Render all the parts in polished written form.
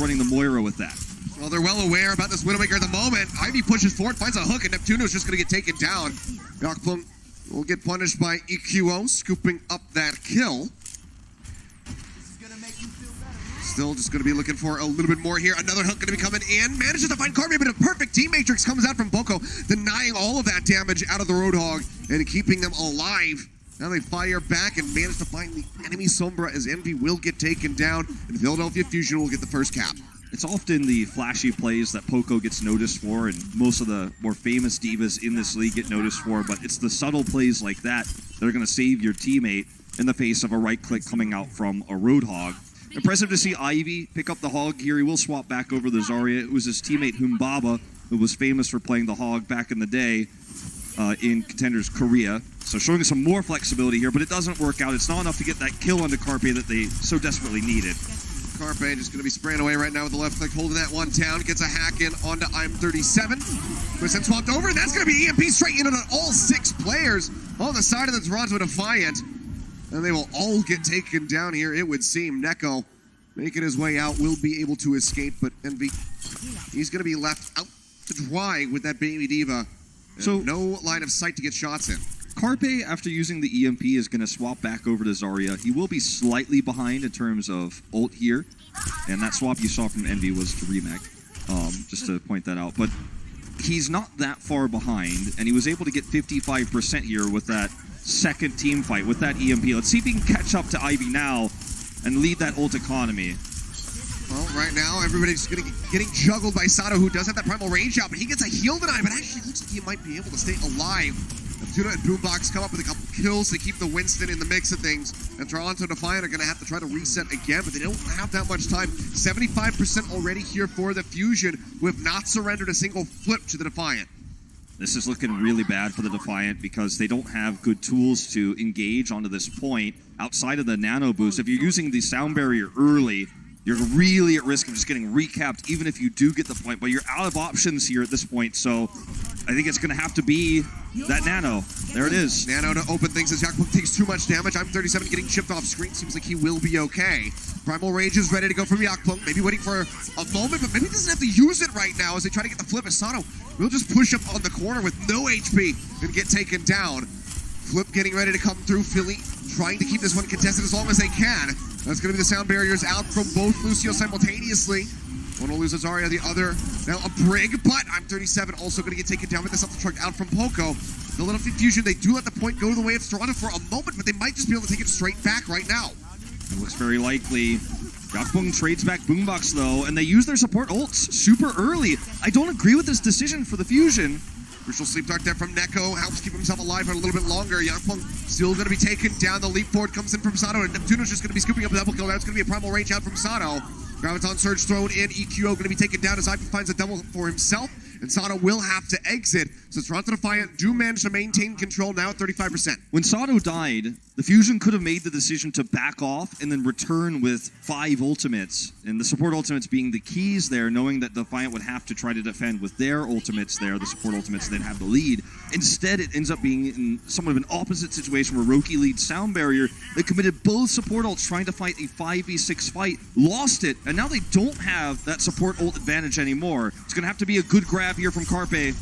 running the Moira with that. Well, they're well aware about this Widowmaker at the moment. Ivy pushes forward, finds a hook, and Neptuno's just going to get taken down. Yakpung will get punished by EQO, scooping up that kill. Still just going to be looking for a little bit more here. Another hook going to be coming in. Manages to find Carby, but a perfect team matrix comes out from Boko, denying all of that damage out of the Roadhog and keeping them alive. Now they fire back and manage to find the enemy Sombra as Envy will get taken down, and Philadelphia Fusion will get the first cap. It's often the flashy plays that Poco gets noticed for, and most of the more famous divas in this league get noticed for, but it's the subtle plays like that that are going to save your teammate in the face of a right click coming out from a Roadhog. Impressive to see Ivy pick up the Hog here. He will swap back over the Zarya. It was his teammate Humbaba who was famous for playing the Hog back in the day in Contenders Korea. So showing some more flexibility here, but it doesn't work out. It's not enough to get that kill onto Carpe that they so desperately needed. Carpe just going to be spraying away right now with the left click, holding that one down. Gets a hack in onto I'm37. Was then swapped over, and that's going to be EMP straight in on all 6 players on the side of the Toronto Defiant. And they will all get taken down here, it would seem. Neko making his way out, will be able to escape, but Envy, he's going to be left out to dry with that baby diva. So no line of sight to get shots in. Carpe, after using the EMP, is going to swap back over to Zarya. He will be slightly behind in terms of ult here, and that swap you saw from Envy was to Remake, just to point that out. But he's not that far behind, and he was able to get 55% here with that second team fight, with that EMP. Let's see if he can catch up to Ivy now and lead that ult economy. Well, right now, everybody's getting juggled by Sato, who does have that primal range out, but he gets a heal deny, but actually looks like he might be able to stay alive. Neptuno and Boombox come up with a couple kills to keep the Winston in the mix of things, and Toronto Defiant are going to have to try to reset again, but they don't have that much time. 75% already here for the Fusion, who have not surrendered a single flip to the Defiant. This is looking really bad for the Defiant because they don't have good tools to engage onto this point outside of the nano boost. If you're using the sound barrier early, you're really at risk of just getting recapped, even if you do get the point, but you're out of options here at this point, so I think it's going to have to be that nano. There it is. Nano to open things as Yakpung takes too much damage. I'm37 getting chipped off screen. Seems like he will be okay. Primal Rage is ready to go from Yakpung. Maybe waiting for a moment, but maybe he doesn't have to use it right now as they try to get the flip. Asano will just push up on the corner with no HP and get taken down. Flip getting ready to come through. Philly trying to keep this one contested as long as they can. That's going to be the sound barriers out from both Lucio simultaneously. One will lose a Zarya, the other now a Brig, but I'm37 also going to get taken down with this truck out from Poco. The little Fusion, they do let the point go the way of Toronto for a moment, but they might just be able to take it straight back right now. It looks very likely. Yakpung trades back Boombox though, and they use their support ults super early. I don't agree with this decision for the Fusion. Crucial sleep dart there from Neko, helps keep himself alive for a little bit longer. Yakpung still going to be taken down. The leap forward comes in from Sato, and Neptuno's just going to be scooping up a double kill. That's going to be a primal range out from Sato. Graviton Surge thrown in, EQO going to be taken down as Ivy finds a double for himself, and Sato will have to exit. So Toronto Defiant do manage to maintain control now at 35%. When Sato died, the Fusion could have made the decision to back off and then return with 5 ultimates, and the support ultimates being the keys there, knowing that Defiant would have to try to defend with their ultimates there, the support ultimates, then have the lead. Instead, it ends up being in somewhat of an opposite situation where Roki leads Sound Barrier. They committed both support ults trying to fight a 5v6 fight, lost it, and now they don't have that support ult advantage anymore. It's going to have to be a good grab here from Carpe.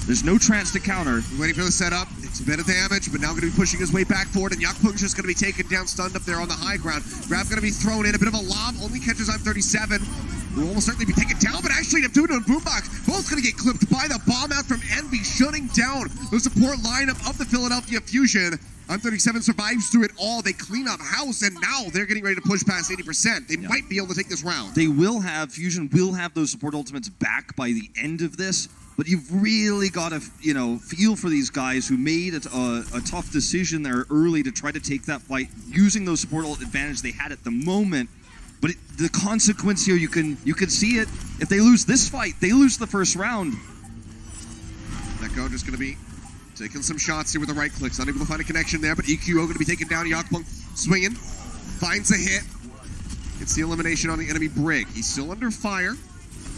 There's no chance to counter. Waiting for the setup. It's a bit of damage, but now going to be pushing his way back forward, and Yakpung's just going to be taken down, stunned up there on the high ground. Grab going to be thrown in. A bit of a lob. Only catches I'm37. Will almost certainly be taken down, but actually Neptuno and Boombox both going to get clipped by the bomb out from Envy, shutting down the support lineup of the Philadelphia Fusion. I'm37 survives through it all. They clean up house, and now they're getting ready to push past 80%. They might be able to take this round. They will have, Fusion will have those support ultimates back by the end of this, but you've really got to, feel for these guys who made a tough decision there early to try to take that fight using those support ult advantage they had at the moment. But the consequence here, you can see it. If they lose this fight, they lose the first round. Neko just going to be taking some shots here with the right clicks. Unable to find a connection there, but EQO going to be taken down. Yakpung swinging. Finds a hit. Gets the elimination on the enemy Brig. He's still under fire.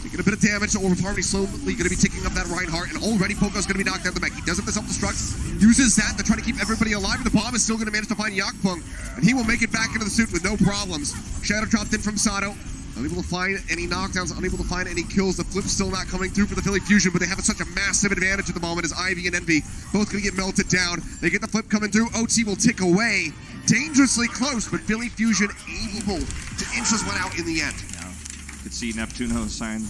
Taking a bit of damage to Overfarm. He's slowly going to be taking up that Reinhardt, and already Poco's going to be knocked out the mech. He does have the self-destruct, uses that to try to keep everybody alive, and the bomb is still going to manage to find Yakpung, and he will make it back into the suit with no problems. Shadow dropped in from Sato. Unable to find any knockdowns, unable to find any kills. The flip's still not coming through for the Philly Fusion, but they have such a massive advantage at the moment as Ivy and Envy both going to get melted down. They get the flip coming through. OT will tick away. Dangerously close, but Philly Fusion able to inch this one out in the end. Yeah. You could see Neptuno sign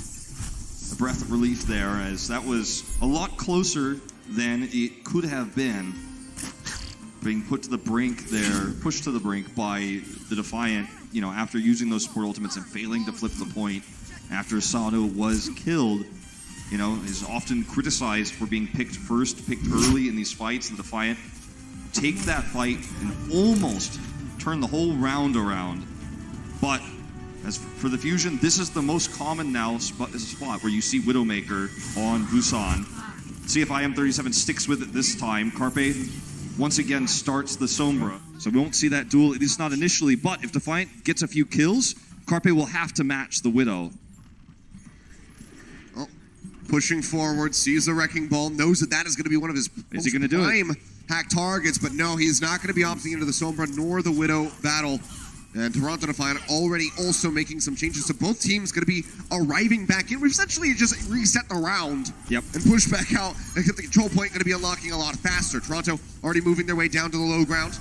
a breath of relief there, as that was a lot closer than it could have been. Being put to the brink there, pushed to the brink by the Defiant, you know, after using those support ultimates and failing to flip the point after Sato was killed, you know, is often criticized for being picked first, picked early in these fights. The Defiant take that fight and almost turn the whole round around. But as for the Fusion, this is the most common now spot where you see Widowmaker on Busan. See if IM37 sticks with it this time. Carpe once again starts the Sombra. So we won't see that duel, at least not initially, but if Defiant gets a few kills, Carpe will have to match the Widow. Oh, pushing forward, sees the Wrecking Ball, knows that that is going to be one of his prime hack targets, but no, he's not going to be opting into the Sombra nor the Widow battle. And Toronto Defiant already also making some changes. So both teams going to be arriving back in. We've essentially just reset the round and pushed back out. Except the control point going to be unlocking a lot faster. Toronto already moving their way down to the low ground.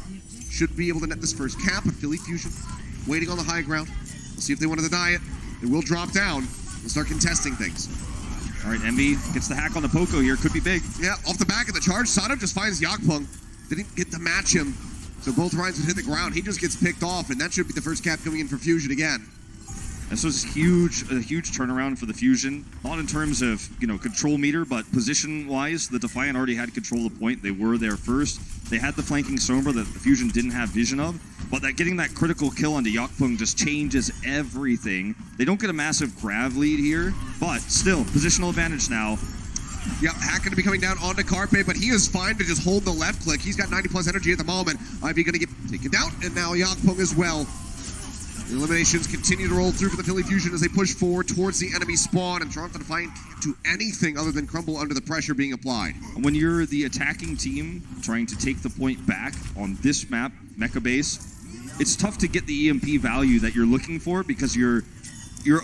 Should be able to net this first cap. But Philly Fusion waiting on the high ground. We'll see if they want to deny it. They will drop down and start contesting things. All right, Envy gets the hack on the Poco here. Could be big. Yeah, off the back of the charge, Sato just finds Yakpung. Didn't get to match him. So both Ryans would hit the ground. He just gets picked off, and that should be the first cap coming in for Fusion again. This was a huge turnaround for the Fusion. Not in terms of, you know, control meter, but position-wise, the Defiant already had control of the point. They were there first. They had the flanking Sombra that the Fusion didn't have vision of, but that getting that critical kill onto Yakpung just changes everything. They don't get a massive grav lead here, but still, positional advantage now. Yep, Hack going to be coming down onto Carpe, but he is fine to just hold the left click. He's got 90 plus energy at the moment. Ivy going to get taken down, and now Yakpung as well. The eliminations continue to roll through for the Philly Fusion as they push forward towards the enemy spawn, and Toronto Defiant can't do anything other than crumble under the pressure being applied. When you're the attacking team trying to take the point back on this map, Mecha Base, it's tough to get the EMP value that you're looking for because you're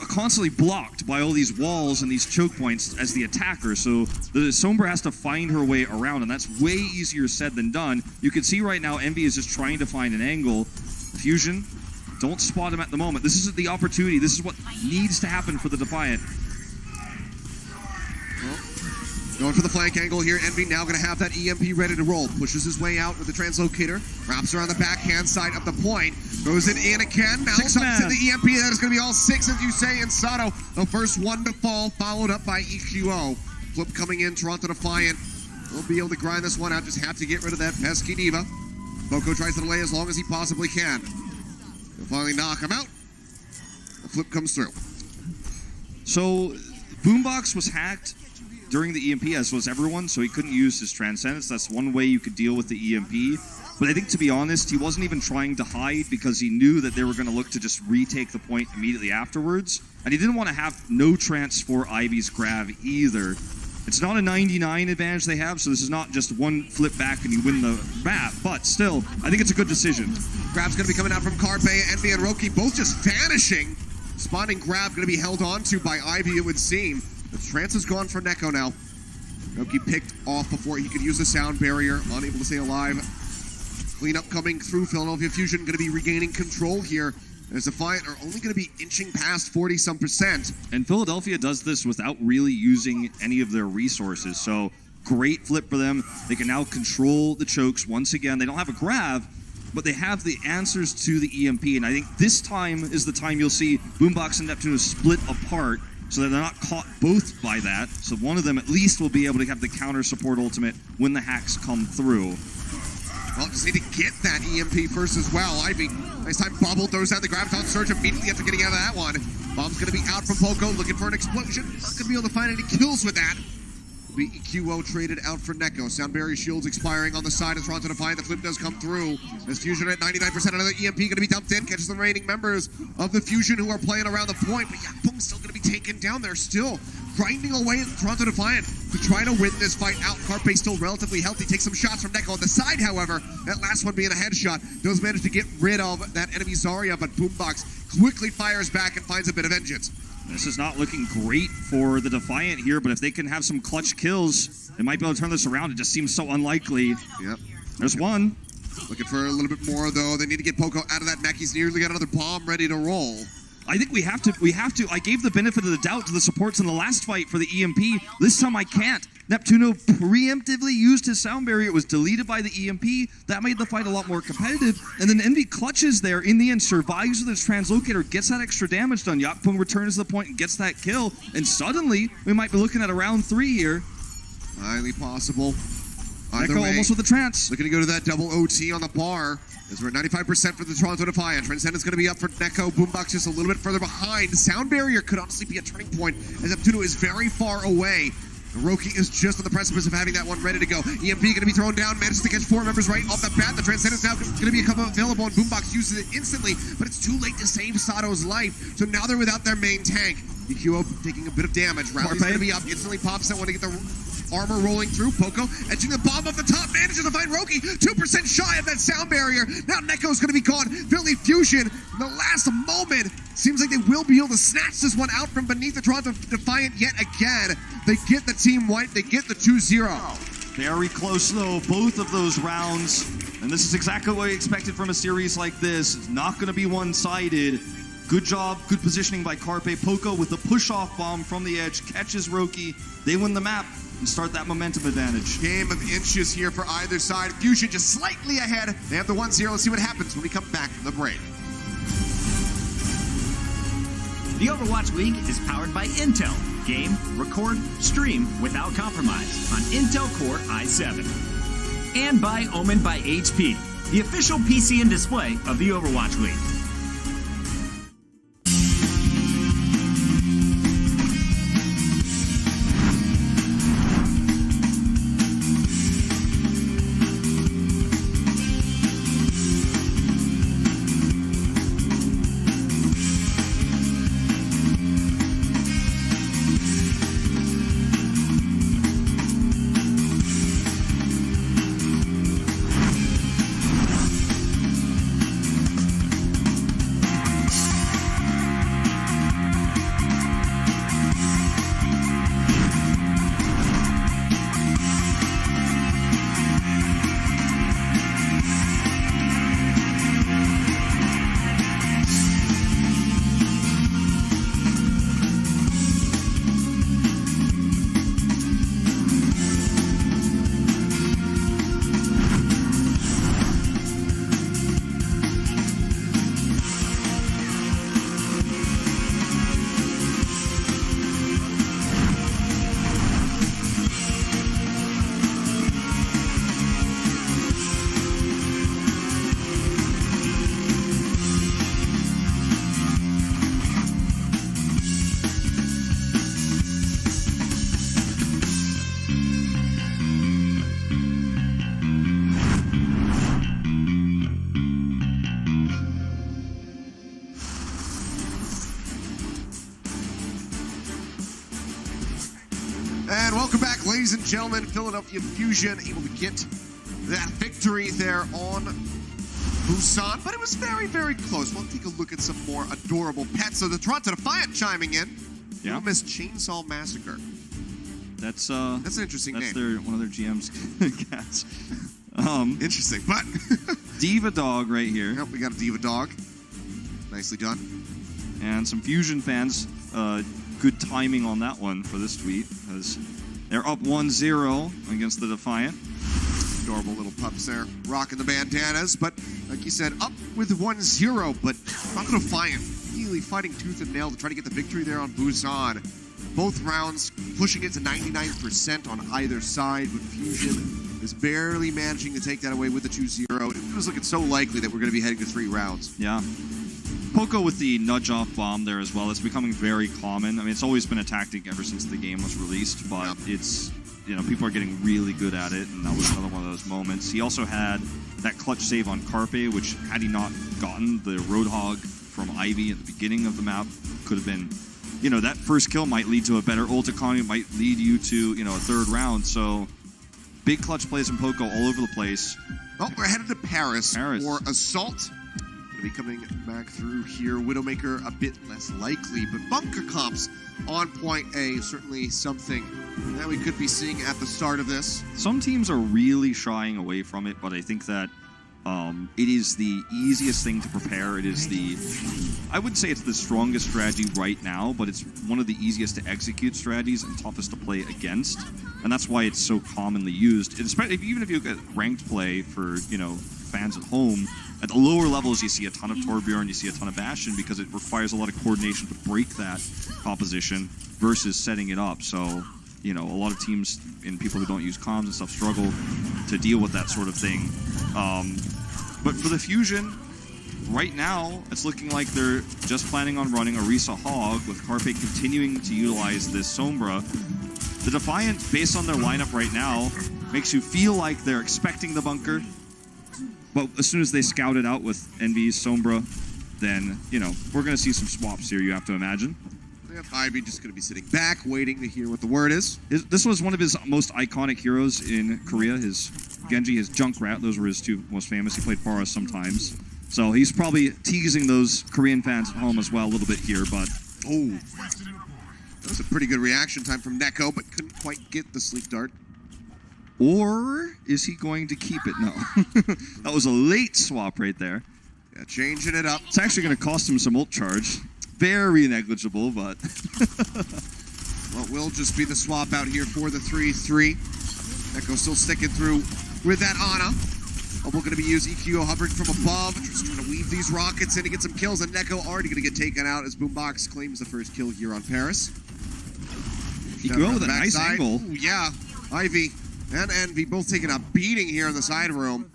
constantly blocked by all these walls and these choke points as the attacker, so the Sombra has to find her way around, and that's way easier said than done. You can see right now Envy is just trying to find an angle. Fusion, don't spot him at the moment. This isn't the opportunity. This is what needs to happen for the Defiant. Well, going for the flank angle here. Envy now going to have that EMP ready to roll. Pushes his way out with the translocator. Wraps around the backhand side of the point. Throws it in again. Now comes to the EMP. That is going to be all six, as you say, in Sato. The first one to fall, followed up by EQO. Flip coming in. Toronto Defiant will be able to grind this one out. Just have to get rid of that pesky diva. Poco tries to delay as long as he possibly can. He'll finally knock him out. The flip comes through. So, Boombox was hacked during the EMP, as was everyone, so he couldn't use his Transcendence. That's one way you could deal with the EMP. But I think, to be honest, he wasn't even trying to hide because he knew that they were going to look to just retake the point immediately afterwards. And he didn't want to have no trance for Ivy's Grav either. It's not a 99 advantage they have, so this is not just one flip back and you win the map. But still, I think it's a good decision. Grab's going to be coming out from Carpe, Envy, and Roki, both just vanishing. Spawning Grab going to be held onto by Ivy, it would seem. The trance is gone for Neko now. Roki picked off before he could use the sound barrier, unable to stay alive. Cleanup coming through. Philadelphia Fusion going to be regaining control here. As Defiant are only going to be inching past 40-some%. And Philadelphia does this without really using any of their resources. So great flip for them. They can now control the chokes once again. They don't have a Grav, but they have the answers to the EMP. And I think this time is the time you'll see Boombox and Neptuno split apart so that they're not caught both by that. So one of them at least will be able to have the counter support ultimate when the hacks come through. Well, just need to get that EMP first as well. Ivy, nice time Bubble throws out the Graviton Surge immediately after getting out of that one. Bomb's going to be out from Poco, looking for an explosion. Not going to be able to find any kills with that. Will be EQO traded out for Neko. Sound barrier shields expiring on the side of Toronto Defiant. The flip does come through. As Fusion at 99%, another EMP going to be dumped in. Catches the remaining members of the Fusion who are playing around the point. But Yakpung's still going to be taken down. They're still grinding away at Toronto Defiant to try to win this fight out. Carpe still relatively healthy. Takes some shots from Neko on the side, however. That last one being a headshot. Does manage to get rid of that enemy Zarya, but Boombox quickly fires back and finds a bit of vengeance. This is not looking great for the Defiant here, but if they can have some clutch kills, they might be able to turn this around. It just seems so unlikely. Yep. There's one. Looking for a little bit more, though. They need to get Poco out of that mech. He's nearly got another bomb ready to roll. I think we have to. I gave the benefit of the doubt to the supports in the last fight for the EMP. This time I can't. Neptuno preemptively used his sound barrier. It was deleted by the EMP. That made the fight a lot more competitive. And then Envy clutches there in the end, survives with his translocator, gets that extra damage done. Yakpung returns to the point and gets that kill. And suddenly, we might be looking at a round 3 here. Highly possible. Either Neko way, almost with the trance. looking to go to that double OT on the bar. As we're at 95% for the Toronto Defiant. Transcendent's going to be up for Neko. Boombox just a little bit further behind. Sound barrier could honestly be a turning point as Neptuno is very far away. Roki is just on the precipice of having that one ready to go. EMP going to be thrown down, manages to catch 4 members right off the bat. The Transcendent's now going to be available, and Boombox uses it instantly, but it's too late to save Sato's life. So now they're without their main tank. EQO taking a bit of damage. Rowley's going to be up, instantly pops that one to get the armor rolling through. Poco edging the bomb off the top, manages to find Roki. 2% shy of that sound barrier. Now Neko's going to be gone. Philly Fusion, in the last moment, seems like they will be able to snatch this one out from beneath the Toronto Defiant yet again. They get the team wipe. They get the 2-0. Very close, though, both of those rounds. And this is exactly what we expected from a series like this. It's not going to be one-sided. Good job, good positioning by Carpe. Poco with the push-off bomb from the edge, catches Roki. They win the map and start that momentum advantage. Game of inches here for either side. Fusion just slightly ahead. They have the 1-0. Let's see what happens when we come back from the break. The Overwatch League is powered by Intel. Game, record, stream without compromise on Intel Core i7. And by Omen by HP, the official PC and display of the Overwatch League. And welcome back, ladies and gentlemen. Philadelphia Fusion able to get that victory there on Busan, but it was very, very close. We'll take a look at some more adorable pets. So the Toronto Defiant chiming in. Yeah. Miss Chainsaw Massacre. That's an interesting that's name. one of their GM's cats. Interesting, but Diva Dog right here. yep, we got a Diva Dog. Nicely done. And some Fusion fans, good timing on that one for this tweet, because they're up 1-0 against the Defiant. Adorable little pups there, rocking the bandanas, but like you said, up with 1-0, but Toronto Defiant really fighting tooth and nail to try to get the victory there on Busan. Both rounds pushing it to 99% on either side, but Fusion is barely managing to take that away with the 2-0. It was looking so likely that we're going to be heading to 3 rounds. Yeah. Poco with the nudge-off bomb there as well. It's becoming very common. I mean, it's always been a tactic ever since the game was released, but Yep. it's, you know, people are getting really good at it, and that was another one of those moments. He also had that clutch save on Carpe, which had he not gotten the Roadhog from Ivy at the beginning of the map, could have been, you know, that first kill might lead to a better ult economy, might lead you to, you know, a 3rd round. So big clutch plays from Poco all over the place. Well, we're headed to Paris Paris. for Assault. Gonna be coming back through here. Widowmaker a bit less likely, but bunker comps on point A, certainly something that we could be seeing at the start of this. Some teams are really shying away from it, but I think that it is the easiest thing to prepare. It is I would say it's the strongest strategy right now, but it's one of the easiest to execute strategies and toughest to play against. And that's why it's so commonly used. Especially even if you get ranked play for, fans at home, at the lower levels you see a ton of Torbjorn, you see a ton of Bastion, because it requires a lot of coordination to break that composition versus setting it up. So, a lot of teams and people who don't use comms and stuff struggle to deal with that sort of thing. But for the Fusion, right now, it's looking like they're just planning on running Orisa Hog, with Carpe continuing to utilize this Sombra. The Defiant, based on their lineup right now, makes you feel like they're expecting the bunker. But as soon as they scout it out with Envy's Sombra, then, we're going to see some swaps here, you have to imagine. Ivy just going to be sitting back, waiting to hear what the word is. This was one of his most iconic heroes in Korea. His Genji, his Junkrat, those were his two most famous. He played Pharah sometimes. So he's probably teasing those Korean fans at home as well a little bit here, but... Oh, that was a pretty good reaction time from Neko, but couldn't quite get the sleek dart. Or is he going to keep it? No. That was a late swap right there. Yeah, changing it up. It's actually going to cost him some ult charge. Very negligible, but... Well, it will just be the swap out here for the 3-3. Neko still sticking through with that Ana. We're going to be using EQO hovering from above, just trying to weave these rockets in to get some kills, and Neko already going to get taken out as Boombox claims the first kill here on Paris. EQO with a nice angle. Ooh, yeah, Ivy and Envy both taking a beating here in the side room.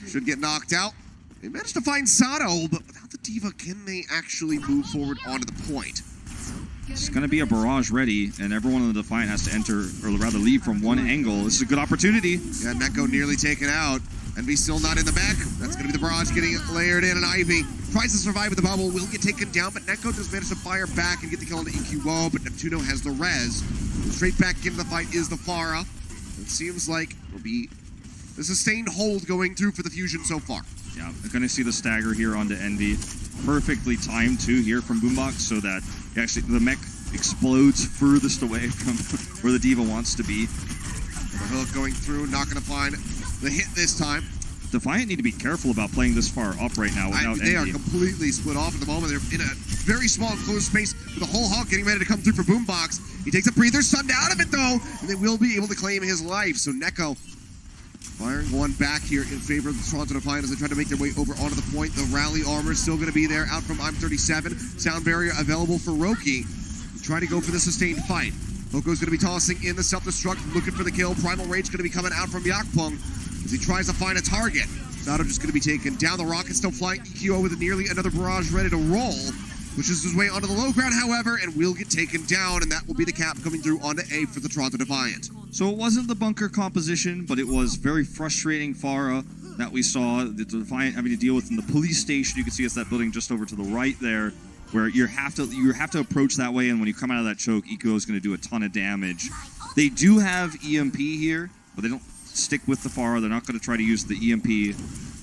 Should get knocked out. They managed to find Sato, but without the D.Va, can they actually move forward onto the point? It's going to be a barrage ready, and everyone in the Defiant has to enter, or rather leave from one angle. This is a good opportunity. Yeah, Neko nearly taken out. Envy still not in the back. That's going to be the barrage getting layered in, and Ivy tries to survive with the bubble, will get taken down, but Neko just managed to fire back and get the kill into EQO, but Neptuno has the res. Straight back into the fight is the Pharah. It seems like it'll be a sustained hold going through for the Fusion so far. Yeah, we're going to see the stagger here onto Envy. Perfectly timed, too, here from Boombox, so that actually the mech explodes furthest away from where the D.Va wants to be. The hook going through, not going to find the hit this time. Defiant need to be careful about playing this far up right now without They Envy. are completely split off at the moment. They're in a very small enclosed space with a whole Hawk getting ready to come through for Boombox. He takes a breather, stunned out of it though, and they will be able to claim his life. So Neko firing one back here in favor of the Toronto Defiant as they try to make their way over onto the point. The rally armor is still going to be there, out from I'm37. Sound barrier available for Roki. Trying to go for the sustained fight. Poco's going to be tossing in the self-destruct, looking for the kill. Primal Rage going to be coming out from Yakpung as he tries to find a target. Sato just going to be taken down. The rocket still flying. EQO with nearly another barrage ready to roll. Pushes his way onto the low ground, however, and will get taken down, and that will be the cap coming through onto A for the Toronto Defiant. So it wasn't the bunker composition, but it was very frustrating Pharah that we saw the Defiant having to deal with in the police station. You can see it's that building just over to the right there, where you have to approach that way, and when you come out of that choke, EQO is going to do a ton of damage. They do have EMP here, but they don't stick with the Pharah. They're not going to try to use the EMP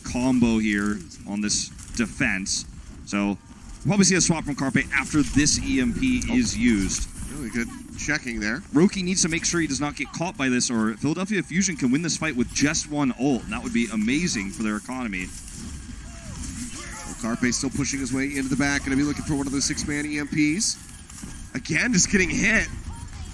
combo here on this defense. So we'll probably see a swap from Carpe after this EMP is used. Really good checking there. Roki needs to make sure he does not get caught by this, or Philadelphia Fusion can win this fight with just one ult, and that would be amazing for their economy. Carpe still pushing his way into the back. Going to be looking for one of those 6-man EMPs. Again, just getting hit.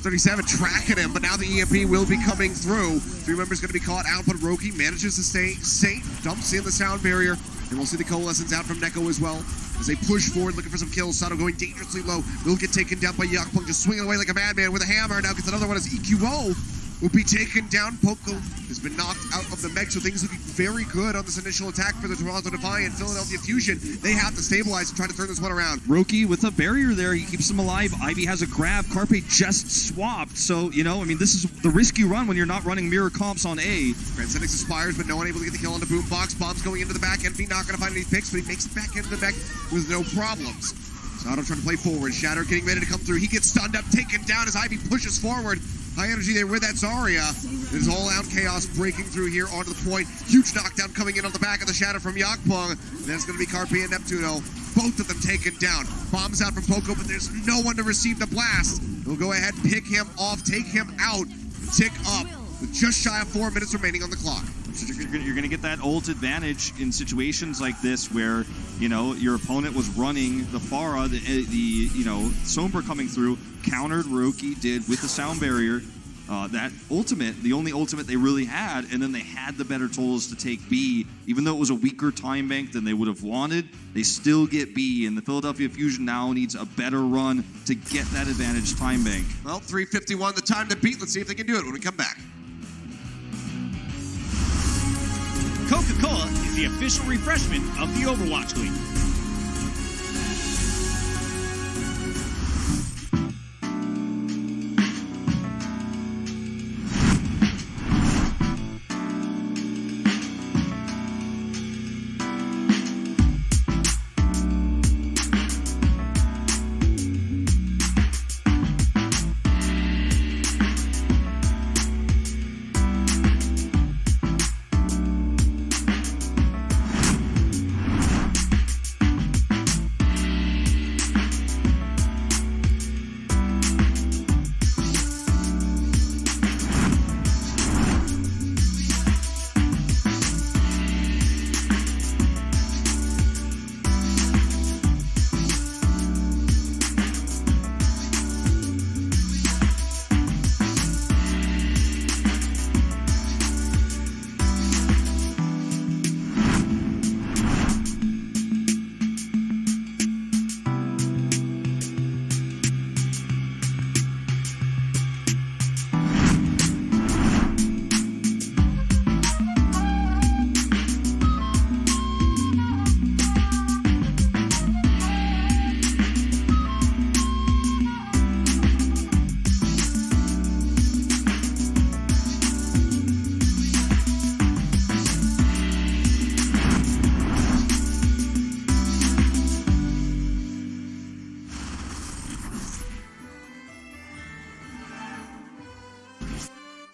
37 tracking him, but now the EMP will be coming through. 3 members going to be caught out, but Roki manages to stay safe. Dumps in the sound barrier. And we'll see the coalescence out from Neko as well as they push forward, looking for some kills. Sato going dangerously low. Will get taken down by Yakpung, just swinging away like a madman with a hammer. Now gets another one as EQO will be taken down. Poco has been knocked out of the mech, so things looking very good on this initial attack for the Toronto Defiant. Philadelphia Fusion, they have to stabilize and try to turn this one around. Roki with a barrier there, he keeps them alive. Ivy has a grab. Carpe just swapped. So, this is the risk you run when you're not running mirror comps on A. Transcendence expires, but no one able to get the kill on the Boombox. Bombs going into the back. Envy not going to find any picks, but he makes it back into the back with no problems. Sato trying to play forward. Shatter getting ready to come through. He gets stunned up, taken down as Ivy pushes forward. High energy there with that Zarya. There's all-out chaos breaking through here onto the point. Huge knockdown coming in on the back of the shadow from Yakpung. Then it's going to be Carpe and Neptuno. Both of them taken down. Bombs out from Poco, but there's no one to receive the blast. We'll go ahead, pick him off, take him out, tick up with just shy of 4 minutes remaining on the clock. So you're going to get that ult advantage in situations like this where, you know, your opponent was running the Pharah, you know, Sombra coming through, countered Roki did with the sound barrier. That ultimate, the only ultimate they really had, and then they had the better tools to take B. Even though it was a weaker time bank than they would have wanted, they still get B, and the Philadelphia Fusion now needs a better run to get that advantage time bank. Well, 3:51, the time to beat. Let's see if they can do it when we come back. Coca-Cola is the official refreshment of the Overwatch League.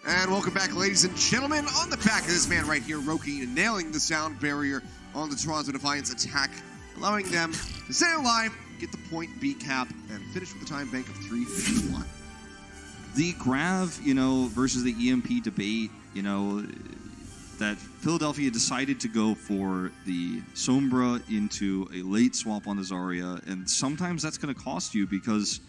And welcome back, ladies and gentlemen. On the back of this man right here, Roki nailing the sound barrier on the Toronto Defiance attack, allowing them to stay alive, get the point B cap, and finish with a time bank of 3:51. The Grav, you know, versus the EMP debate, you know, that Philadelphia decided to go for the Sombra into a late swap on the Zarya, and sometimes that's going to cost you because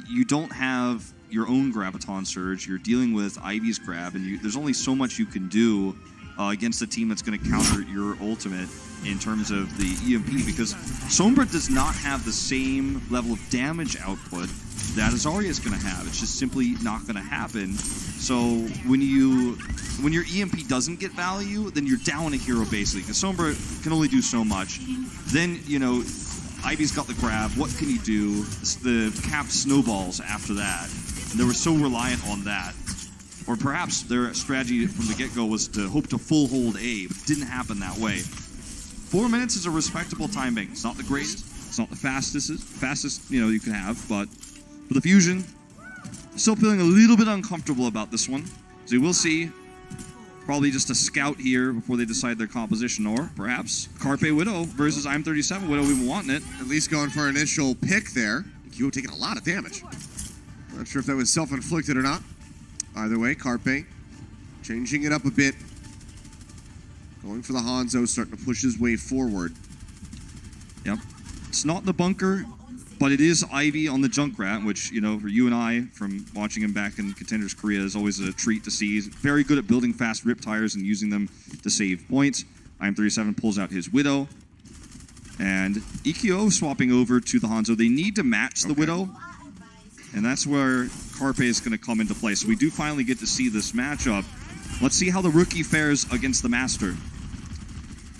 you don't have your own Graviton Surge. You're dealing with Ivy's Grab, and there's only so much you can do against a team that's going to counter your ultimate in terms of the EMP, because Sombra does not have the same level of damage output that a Zarya is going to have. It's just simply not going to happen. So when your EMP doesn't get value, then you're down a hero basically, because Sombra can only do so much. Then, you know, Ivy's got the grab. What can he do? The cap snowballs after that. And they were so reliant on that. Or perhaps their strategy from the get-go was to hope to full hold A, but it didn't happen that way. 4 minutes is a respectable time bank. It's not the greatest. It's not the fastest you know you can have, but for the Fusion, still feeling a little bit uncomfortable about this one. So we'll see. Probably just a scout here before they decide their composition, or perhaps Carpe Widow versus I'm 37. Widow even wanting it. At least going for an initial pick there. Kyo taking a lot of damage. Not sure if that was self-inflicted or not. Either way, Carpe changing it up a bit. Going for the Hanzo, starting to push his way forward. Yep. It's not the bunker, but it is Ivy on the Junkrat, which, you know, for you and I, from watching him back in Contenders Korea, is always a treat to see. He's very good at building fast rip tires and using them to save points. I'm37 pulls out his Widow. And EQO swapping over to the Hanzo. They need to match the Widow. And that's where Carpe is going to come into play. So we do finally get to see this matchup. Let's see how the rookie fares against the Master.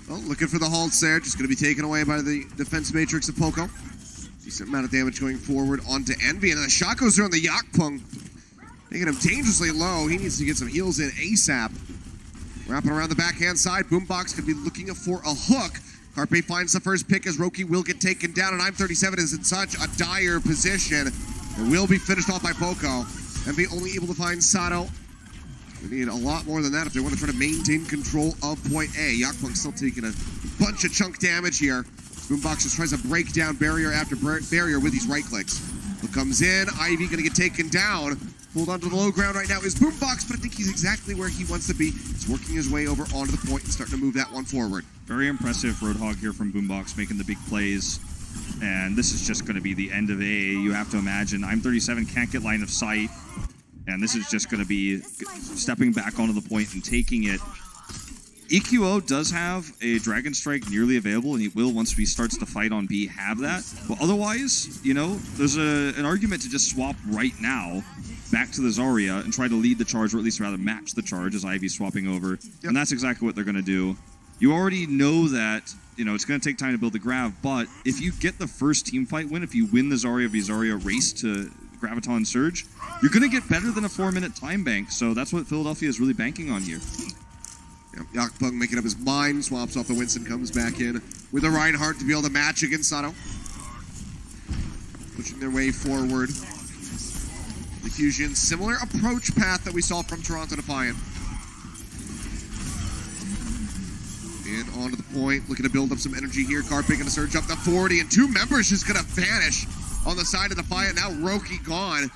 Well, looking for the halts there. Just going to be taken away by the defense matrix of Poco. Decent amount of damage going forward onto Envy. And the shot goes through on the Yakpung. Making him dangerously low. He needs to get some heals in ASAP. Wrapping around the backhand side. Boombox could be looking for a hook. Carpe finds the first pick as Roki will get taken down. And I'm37 is in such a dire position. It will be finished off by Poco. Envy only able to find Sato. They need a lot more than that if they want to try to maintain control of point A. Yakpunk still taking a bunch of chunk damage here. Boombox just tries to break down barrier after barrier with these right clicks. Look comes in, Ivy gonna get taken down. Pulled onto the low ground right now is Boombox, but I think he's exactly where he wants to be. He's working his way over onto the point and starting to move that one forward. Very impressive Roadhog here from Boombox, making the big plays. And this is just going to be the end of A. You have to imagine I'm 37 can't get line of sight. And this is just going to be stepping back onto the point and taking it. EQO does have a Dragon Strike nearly available, and he will, once he starts to fight on B, have that. But otherwise, you know, there's an argument to just swap right now back to the Zarya and try to lead the charge, or at least rather match the charge as Ivy's swapping over. Yep. And that's exactly what they're going to do. You already know that, you know, it's going to take time to build the grav, but if you get the first team fight win, if you win the Zarya v Zarya race to Graviton Surge, you're going to get better than a 4-minute time bank. So that's what Philadelphia is really banking on here. Yep, Yakpunk making up his mind, swaps off the Winston, comes back in with a Reinhardt to be able to match against Sato. Pushing their way forward. The Fusion, similar approach path that we saw from Toronto Defiant. And onto the point, looking to build up some energy here. Carpe gonna surge up to 40, and 2 members just gonna vanish on the side of Defiant. Now Roki gone,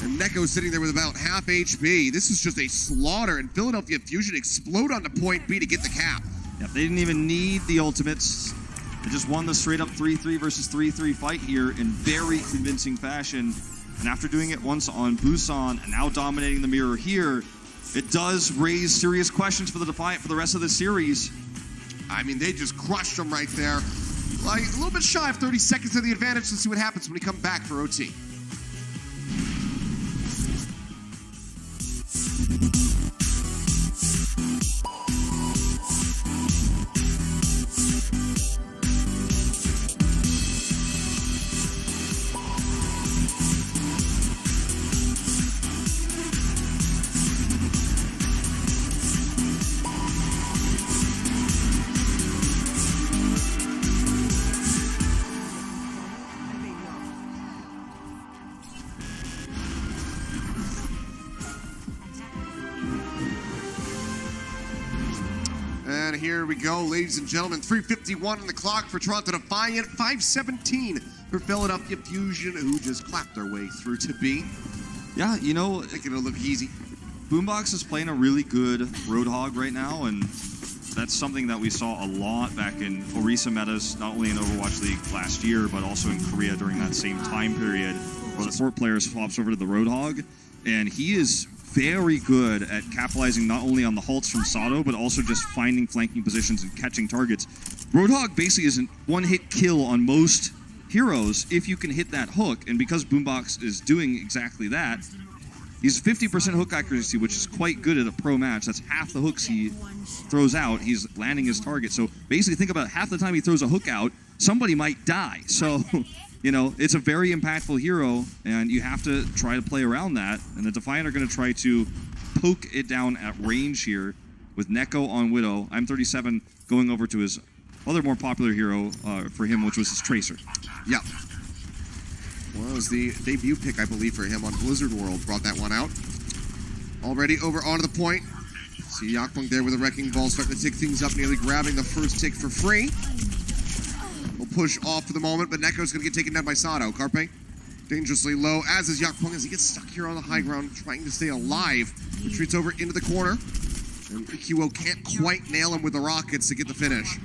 and Neko sitting there with about half HP. This is just a slaughter, and Philadelphia Fusion explode onto point B to get the cap. Yep, they didn't even need the ultimates. They just won the straight up 3-3 versus 3-3 fight here in very convincing fashion. And after doing it once on Busan and now dominating the mirror here, it does raise serious questions for the Defiant for the rest of the series. I mean, they just crushed them right there. Like, a little bit shy of 30 seconds of the advantage. Let's see what happens when we come back for OT. And here we go, ladies and gentlemen. 3:51 on the clock for Toronto Defiant. 5:17 for Philadelphia Fusion, who just clapped their way through to B. Yeah, you know, Making it look easy. Boombox is playing a really good Roadhog right now, and that's something that we saw a lot back in Orisa metas, not only in Overwatch League last year, but also in Korea during that same time period, where the support player swaps over to the Roadhog, and he is very good at capitalizing not only on the halts from Sato, but also just finding flanking positions and catching targets. Roadhog basically is a one-hit kill on most heroes if you can hit that hook, and because Boombox is doing exactly that, he's 50% hook accuracy, which is quite good at a pro match. That's half the hooks he throws out. He's landing his target. So basically think about half the time he throws a hook out, somebody might die. So, you know, it's a very impactful hero, and you have to try to play around that. And the Defiant are going to try to poke it down at range here with Neko on Widow. I'm 37 going over to his other more popular hero for him, which was his Tracer. Yeah. Well, it was the debut pick, I believe, for him on Blizzard World. Brought that one out. Already over onto the point. See Yakpunk there with a Wrecking Ball starting to tick things up, nearly grabbing the first tick for free. We'll push off for the moment, but Neko's going to get taken down by Sato. Carpe dangerously low, as is Yakpunk, as he gets stuck here on the high ground, trying to stay alive. Retreats over into the corner. And EQO can't quite nail him with the rockets to get the finish.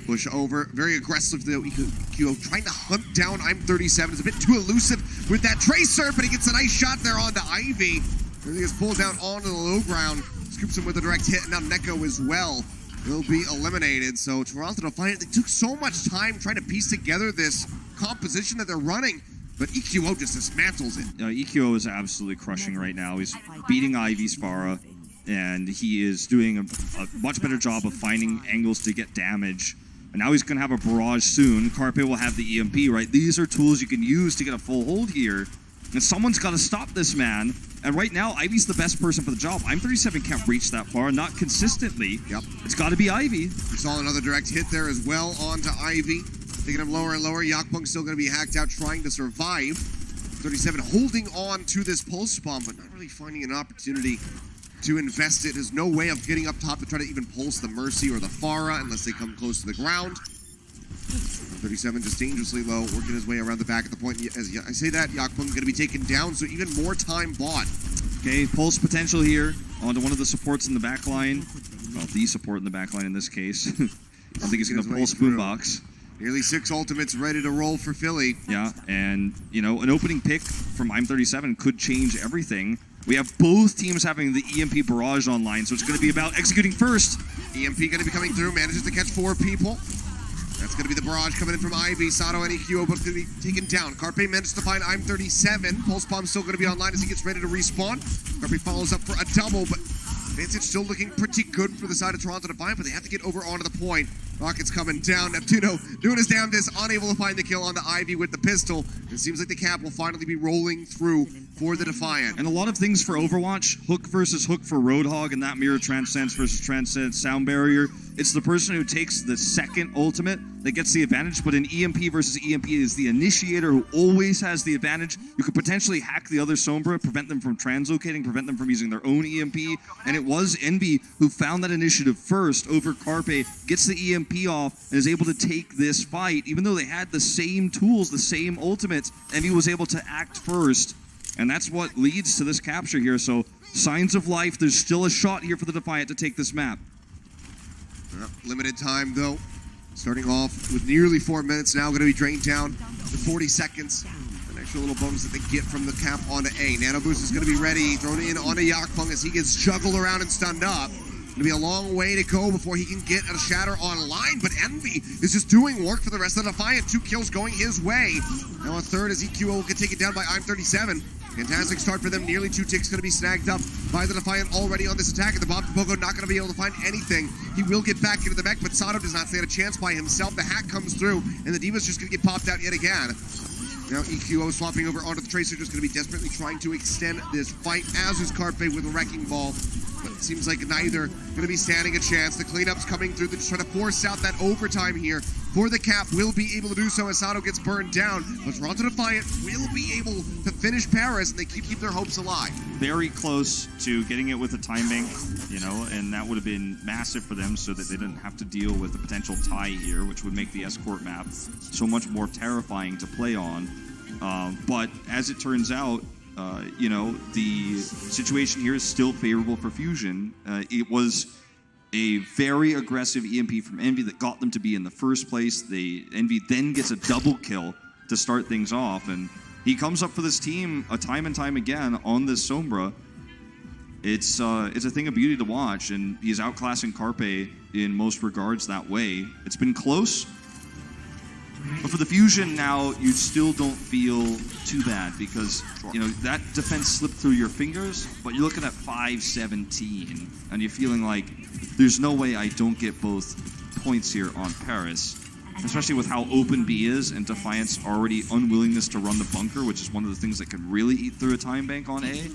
Push over, very aggressive though, EQO trying to hunt down I'm 37. It's a bit too elusive with that Tracer, but he gets a nice shot there onto Ivy. And he gets pulled down onto the low ground, scoops him with a direct hit, and now Neko as well will be eliminated. So Toronto Defiant, they took so much time trying to piece together this composition that they're running, but EQO just dismantles it. EQO is absolutely crushing right now. He's beating Ivy's Pharah, and he is doing a much better job of finding angles to get damage. And now he's going to have a barrage soon. Carpe will have the EMP, right? These are tools you can use to get a full hold here. And someone's got to stop this man. And right now, Ivy's the best person for the job. I'm 37 can't reach that far, not consistently. Yep. It's got to be Ivy. We saw another direct hit there as well onto Ivy. Taking him lower and lower. Yakpunk still going to be hacked out, trying to survive. 37 holding on to this pulse bomb, but not really finding an opportunity to invest it. There's no way of getting up top to try to even pulse the Mercy or the Pharah unless they come close to the ground. 37 just dangerously low, working his way around the back at the point. As I say that, Yakpung going to be taken down, so even more time bought. Okay, pulse potential here onto one of the supports in the back line. Well, the support in the back line in this case. I don't think he's going to pulse Boombox. Nearly 6 ultimates ready to roll for Philly. Yeah, and, you know, an opening pick from I'm37 could change everything. We have both teams having the EMP barrage online, so it's going to be about executing first. EMP going to be coming through, manages to catch 4 people. That's going to be the barrage coming in from Ivy. Sato and EQO both going to be taken down. Carpe managed to find I'm37. Pulse Bomb still going to be online as he gets ready to respawn. Carpe follows up for a double, but Vantage still looking pretty good for the side of Toronto Defiant, but they have to get over onto the point. Rocket's coming down. Neptuno doing his damnedest, unable to find the kill onto Ivy with the pistol. It seems like the cap will finally be rolling through for the Defiant. And a lot of things for Overwatch, hook versus hook for Roadhog, and that mirror Transcends versus Transcends Sound Barrier. It's the person who takes the second ultimate that gets the advantage, but in EMP versus EMP is the initiator who always has the advantage. You could potentially hack the other Sombra, prevent them from translocating, prevent them from using their own EMP, and it was Envy who found that initiative first over Carpe, gets the EMP off, and is able to take this fight. Even though they had the same tools, the same ultimates, Envy was able to act first, and that's what leads to this capture here. So, signs of life, there's still a shot here for the Defiant to take this map. Limited time, though. Starting off with nearly 4 minutes now, going to be drained down to 40 seconds. An extra little bonus that they get from the cap onto A. Nano Boost is going to be ready, thrown in onto Yakpung as he gets juggled around and stunned up. Going to be a long way to go before he can get a shatter online, but Envy is just doing work for the rest of the Defiant. 2 kills going his way. Now a third as EQO will get taken down by I'm37. Fantastic start for them. Nearly 2 ticks going to be snagged up by the Defiant already on this attack. And the Bob Pogo not going to be able to find anything. He will get back into the mech, but Sato does not stand a chance by himself. The hack comes through, and the Diva's just going to get popped out yet again. Now EQO swapping over onto the Tracer, just going to be desperately trying to extend this fight, as is Carpe with a Wrecking Ball. But it seems like neither going to be standing a chance. The cleanup's coming through. They're just trying to force out that overtime here for the cap. Will be able to do so as Sato gets burned down. But Toronto Defiant will be able to finish Paris, and they keep their hopes alive. Very close to getting it with a time bank, you know, and that would have been massive for them so that they didn't have to deal with a potential tie here, which would make the escort map so much more terrifying to play on. But as it turns out, you know, the situation here is still favorable for Fusion. It was a very aggressive EMP from Envy that got them to be in the first place. Envy then gets a double kill to start things off, and he comes up for this team a time and time again on this Sombra. It's a thing of beauty to watch, and he's outclassing Carpe in most regards that way. It's been close. But for the Fusion now, you still don't feel too bad because, you know, that defense slipped through your fingers, but you're looking at 5-17, and you're feeling like there's no way I don't get both points here on Paris, especially with how open B is and Defiant's already unwillingness to run the bunker, which is one of the things that can really eat through a time bank on A.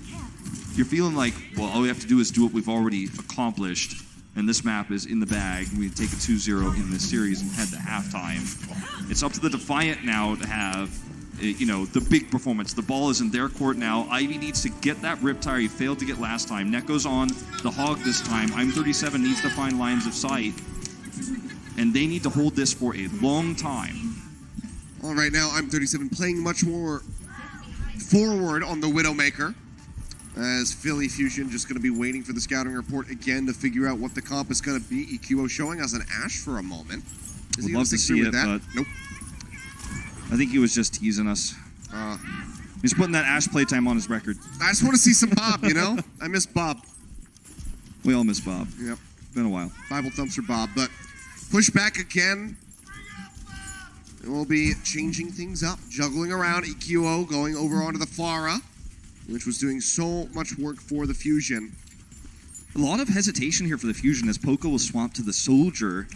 You're feeling like, well, all we have to do is do what we've already accomplished, and this map is in the bag. We take a 2-0 in this series and head to halftime. It's up to the Defiant now to have, you know, the big performance. The ball is in their court now. Ivy needs to get that Riptire he failed to get last time. Neko's on the Hog this time. I'm37 needs to find lines of sight, and they need to hold this for a long time. All right, now I'm37 playing much more forward on the Widowmaker, as Philly Fusion just going to be waiting for the scouting report again to figure out what the comp is going to be. EQO showing us an Ashe for a moment. Is Would he love to see it, that? but Nope. I think he was just teasing us. He's putting that Ashe playtime on his record. I just want to see some Bob, you know? I miss Bob. We all miss Bob. Yep. Been a while. Bible thumps for Bob, but push back again. And we'll be changing things up, juggling around. EQO going over onto the Pharah, which was doing so much work for the Fusion. A lot of hesitation here for the Fusion as Poco was swapped to the Soldier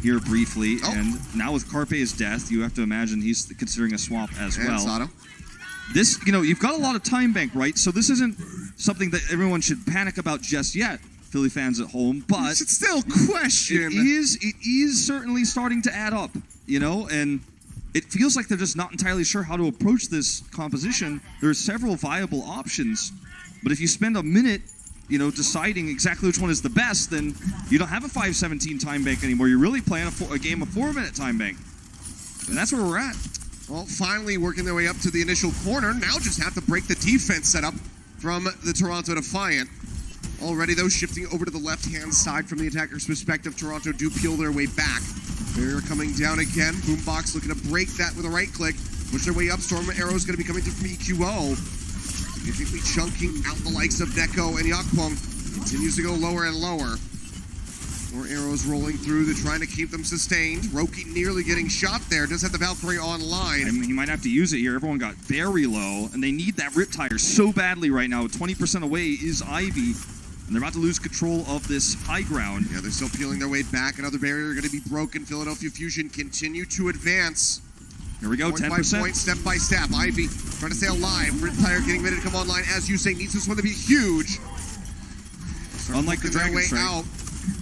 here briefly. And now with Carpe's death, you have to imagine he's considering a swap as well. Sato. This, you know, you've got a lot of time bank, right? So this isn't something that everyone should panic about just yet, Philly fans at home, but it's still question. It is certainly starting to add up, you know, and it feels like they're just not entirely sure how to approach this composition. There are several viable options, but if you spend a minute, deciding exactly which one is the best, then you don't have a 5:17 time bank anymore. You're really playing a game of 4-minute time bank. And that's where we're at. Well, finally working their way up to the initial corner. Now just have to break the defense setup from the Toronto Defiant. Already, though, shifting over to the left-hand side from the attacker's perspective. Toronto do peel their way back. Barrier coming down again. Boombox looking to break that with a right click. Push their way up. Storm Arrow's going to be coming through from EQO. Significantly chunking out the likes of Neko and Yakpong. Continues to go lower and lower. More arrows rolling through. They're trying to keep them sustained. Roki nearly getting shot there. Does have the Valkyrie online. I mean, he might have to use it here. Everyone got very low, and they need that Riptire so badly right now. 20% away is Ivy, and they're about to lose control of this high ground. Yeah, they're still peeling their way back. Another barrier going to be broken. Philadelphia Fusion continue to advance. Here we go, 10%. Point by point, step by step. Ivy trying to stay alive. Riptire getting ready to come online. As you say, needs this one to be huge. Unlike the Dragon way Strike. out.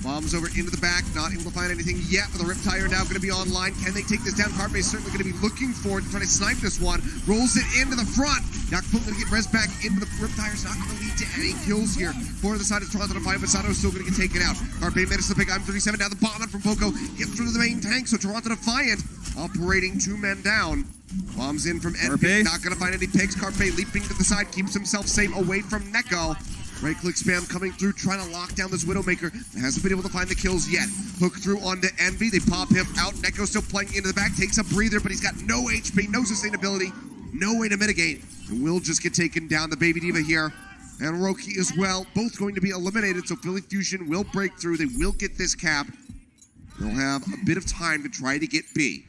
Bombs over into the back, not able to find anything yet, but the Riptire now going to be online. Can they take this down? Carpe certainly going to be looking for it, trying to snipe this one. Rolls it into the front. Yakpung going to get res back into the Riptire's not going to lead to any kills here. For the side of Toronto Defiant, but Sato's still going to get taken out. Carpe manages to pick I'm 37. Now the bomb from Poco hits through the main tank, so Toronto Defiant operating 2 men down. Bombs in from Envy, not going to find any pigs. Carpe leaping to the side, keeps himself safe away from Neko. Right click spam coming through, trying to lock down this Widowmaker. Hasn't been able to find the kills yet. Hook through onto Envy. They pop him out. Neko still playing into the back. Takes a breather, but he's got no HP, no sustainability, no way to mitigate. And will just get taken down. The Baby Diva here and Roki as well. Both going to be eliminated, so Philly Fusion will break through. They will get this cap. They'll have a bit of time to try to get B.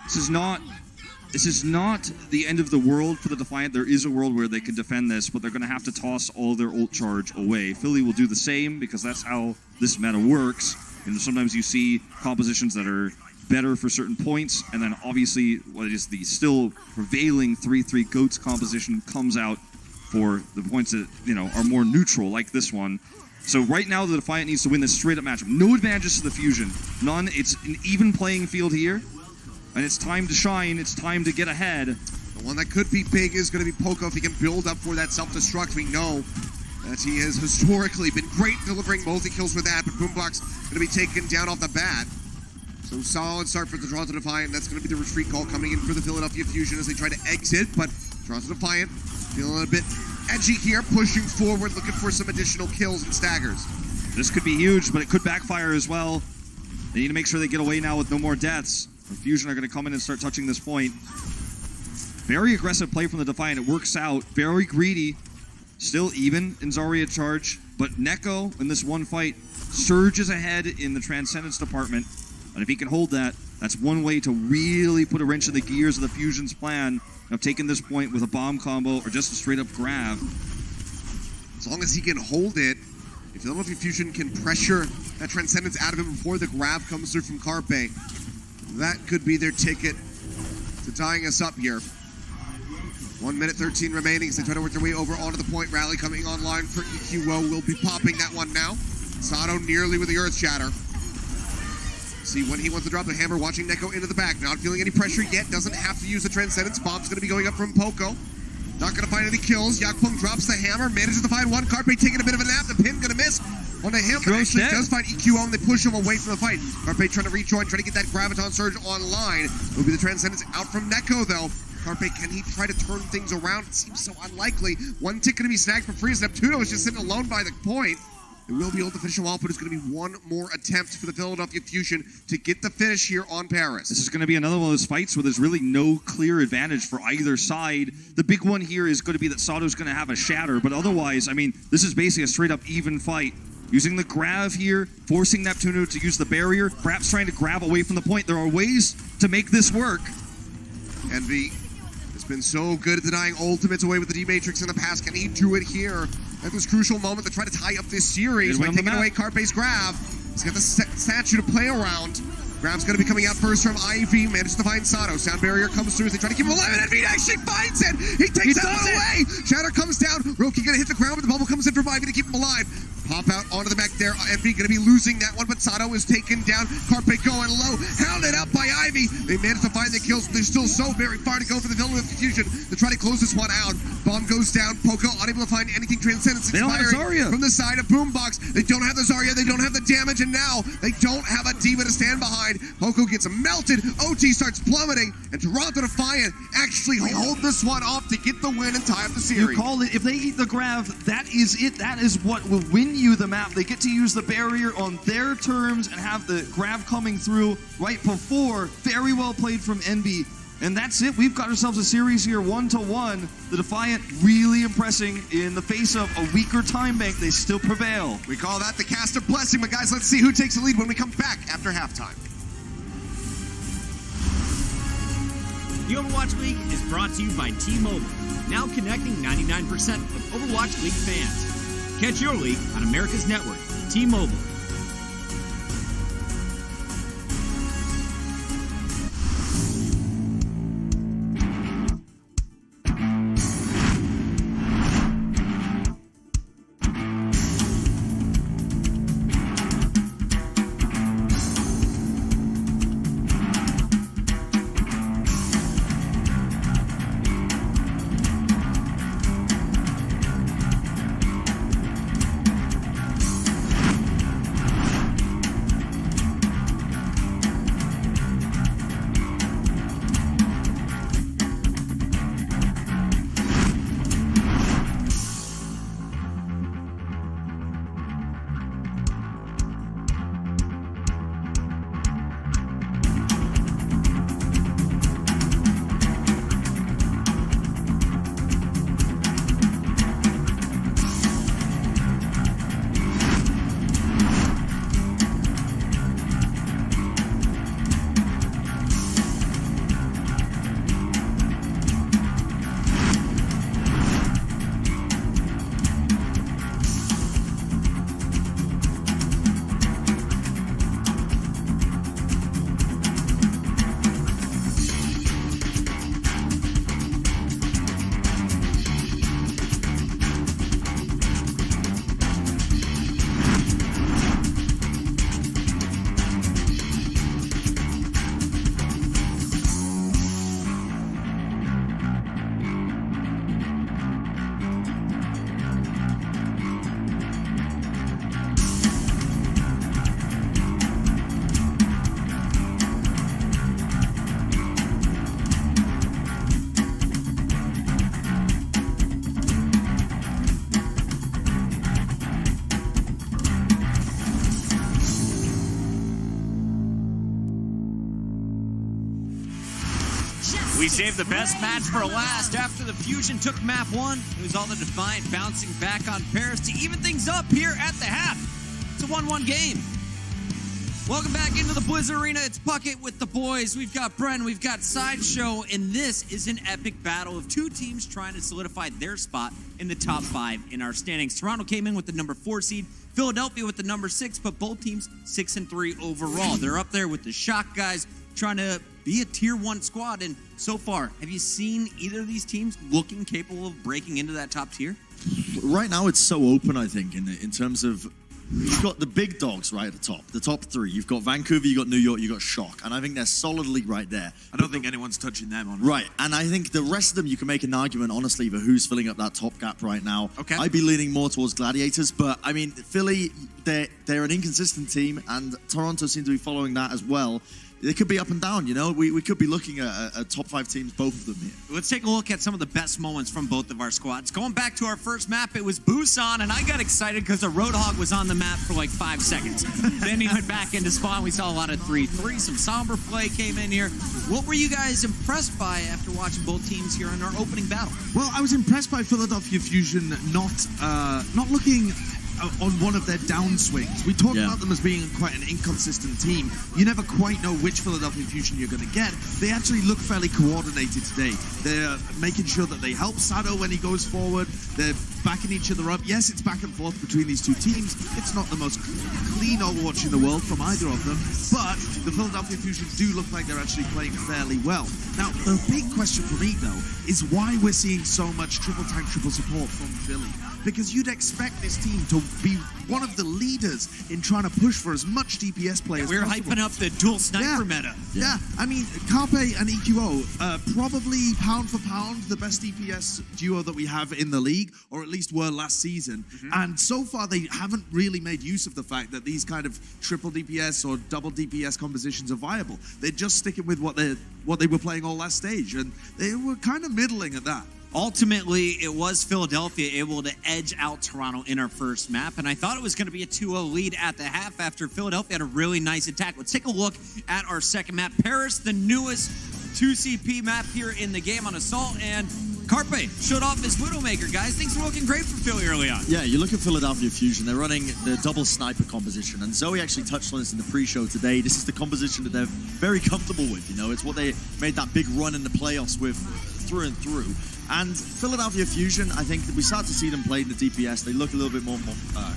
This is not the end of the world for the Defiant. There is a world where they can defend this, but they're going to have to toss all their ult charge away. Philly will do the same because that's how this meta works. And sometimes you see compositions that are better for certain points, and then obviously what is the still prevailing 3-3 GOATS composition comes out for the points that are more neutral, like this one. So right now the Defiant needs to win this straight up matchup. No advantages to the Fusion. None. It's an even playing field here. And it's time to shine. It's time to get ahead. The one that could be big is going to be Poco if he can build up for that self-destruct. We know that he has historically been great delivering multi-kills with that, but Boombox going to be taken down off the bat. So solid start for the Toronto Defiant. That's going to be the retreat call coming in for the Philadelphia Fusion as they try to exit, but Toronto Defiant feeling a bit edgy here, pushing forward, looking for some additional kills and staggers. This could be huge, but it could backfire as well. They need to make sure they get away now with no more deaths. The Fusion are going to come in and start touching this point. Very aggressive play from the Defiant. It works out. Very greedy. Still even in Zarya charge. But Neko, in this one fight, surges ahead in the Transcendence department. And if he can hold that, that's one way to really put a wrench in the gears of the Fusion's plan of taking this point with a bomb combo or just a straight-up grab. As long as he can hold it, if Philadelphia Fusion can pressure that Transcendence out of him before the grab comes through from Carpe, that could be their ticket to tying us up here. 1 minute 13 remaining as they try to work their way over onto the point. Rally coming online for EQO. Will be popping that one now. Sato nearly with the Earth Shatter. See when he wants to drop the hammer. Watching Neko into the back. Not feeling any pressure yet. Doesn't have to use the Transcendence. Bomb's going to be going up from Poco. Not going to find any kills. Yakpung drops the hammer. Manages to find one. Carpe taking a bit of a nap. The pin going to miss on the him. But actually does find EQO and they push him away from the fight. Carpe trying to rejoin. Trying to get that Graviton Surge online. Will be the Transcendence out from Neko though. Carpe, can he try to turn things around? It seems so unlikely. One tick going to be snagged for free as Neptuno is just sitting alone by the point. They will be able to finish him off, but it's going to be one more attempt for the Philadelphia Fusion to get the finish here on Paris. This is going to be another one of those fights where there's really no clear advantage for either side. The big one here is going to be that Sato's going to have a shatter, but otherwise, I mean, this is basically a straight-up even fight. Using the grav here, forcing Neptuno to use the barrier, perhaps trying to grab away from the point. There are ways to make this work. Envy has been so good at denying ultimates away with the D-Matrix in the past. Can he do it here at this crucial moment to try to tie up this series by taking away Carpe's grab? He's got the statue to play around. Grab's going to be coming out first from Ivy. Manages to find Sato. Sound barrier comes through. They try to keep him alive, and Envy actually finds it. He takes that one away. Shatter comes down. Roki going to hit the ground, but the bubble comes in from Ivy to keep him alive. Hop out onto the mech there. Envy going to be losing that one, but Sato is taken down. Carpe going low, hounded up by Ivy. They managed to find the kills, but they're still so very far to go for the Villain of Confusion to try to close this one out. Bomb goes down. Poco unable to find anything. Transcendence expiring from the side of Boombox. They don't have the Zarya, they don't have the damage, and now they don't have a D.Va to stand behind. Poco gets melted. OT starts plummeting, and Toronto Defiant actually hold this one off to get the win and tie up the series. You called it. If they eat the grav, that is it. That is what will win you the map. They get to use the barrier on their terms and have the grav coming through right before. Very well played from Envy. And that's it. We've got ourselves a series here, 1-1. The Defiant really impressing in the face of a weaker time bank. They still prevail. We call that the cast of blessing, but guys, let's see who takes the lead when we come back after halftime. The Overwatch League is brought to you by T-Mobile, now connecting 99% of Overwatch League fans. Catch your league on America's network, T-Mobile. We saved the best match for last. After the Fusion took map 1, it was all the Defiant bouncing back on Paris to even things up here at the half. It's a 1-1 game. Welcome back into the Blizzard Arena. It's Puckett with the boys. We've got Bren, we've got Sideshow, and this is an epic battle of two teams trying to solidify their spot in the top 5 in our standings. Toronto came in with the number 4 seed, Philadelphia with the number 6, but both teams 6-3 overall. They're up there with the Shock guys trying to be a tier 1 squad, and so far, have you seen either of these teams looking capable of breaking into that top tier? Right now, it's so open, I think, in terms of you've got the big dogs right at the top 3. You've got Vancouver, you've got New York, you've got Shock, and I think they're solidly right there. I don't think anyone's touching them, honestly. Right, and I think the rest of them, you can make an argument, honestly, for who's filling up that top gap right now. Okay. I'd be leaning more towards Gladiators, but, I mean, Philly, they're an inconsistent team, and Toronto seem to be following that as well. They could be up and down, you know? We could be looking at a top 5 teams, both of them here. Let's take a look at some of the best moments from both of our squads. Going back to our first map, it was Busan, and I got excited because the Roadhog was on the map for like 5 seconds. Then he went back into spawn. We saw a lot of 3-3. Some somber play came in here. What were you guys impressed by after watching both teams here in our opening battle? Well, I was impressed by Philadelphia Fusion not looking on one of their downswings. We talk about them as being quite an inconsistent team. You never quite know which Philadelphia Fusion you're going to get. They actually look fairly coordinated today. They're making sure that they help Sato when he goes forward. They're backing each other up. Yes, it's back and forth between these two teams. It's not the most clean Overwatch in the world from either of them, but the Philadelphia Fusion do look like they're actually playing fairly well. Now, the big question for me, though, is why we're seeing so much triple tank, triple support from Philly. Because you'd expect this team to be one of the leaders in trying to push for as much DPS play as We're possible. hyping up the dual sniper meta. Yeah, I mean, Carpe and EQO, probably pound for pound, the best DPS duo that we have in the league, or at least were last season. And so far, they haven't really made use of the fact that these kind of triple DPS or double DPS compositions are viable. They're just sticking with what they were playing all last stage, and they were kind of middling at that. Ultimately, it was Philadelphia able to edge out Toronto in our first map, and I thought it was going to be a 2-0 lead at the half after Philadelphia had a really nice attack. Let's take a look at our second map. Paris, the newest 2CP map here in the game on Assault, and Carpe showed off his Widowmaker, guys. Things were looking great for Philly early on. Yeah, you look at Philadelphia Fusion, they're running the double sniper composition, and Zoe actually touched on this in the pre-show today. This is the composition that they're very comfortable with, you know. It's what they made that big run in the playoffs with through and through. And Philadelphia Fusion, I think that we start to see them play in the DPS. They look a little bit more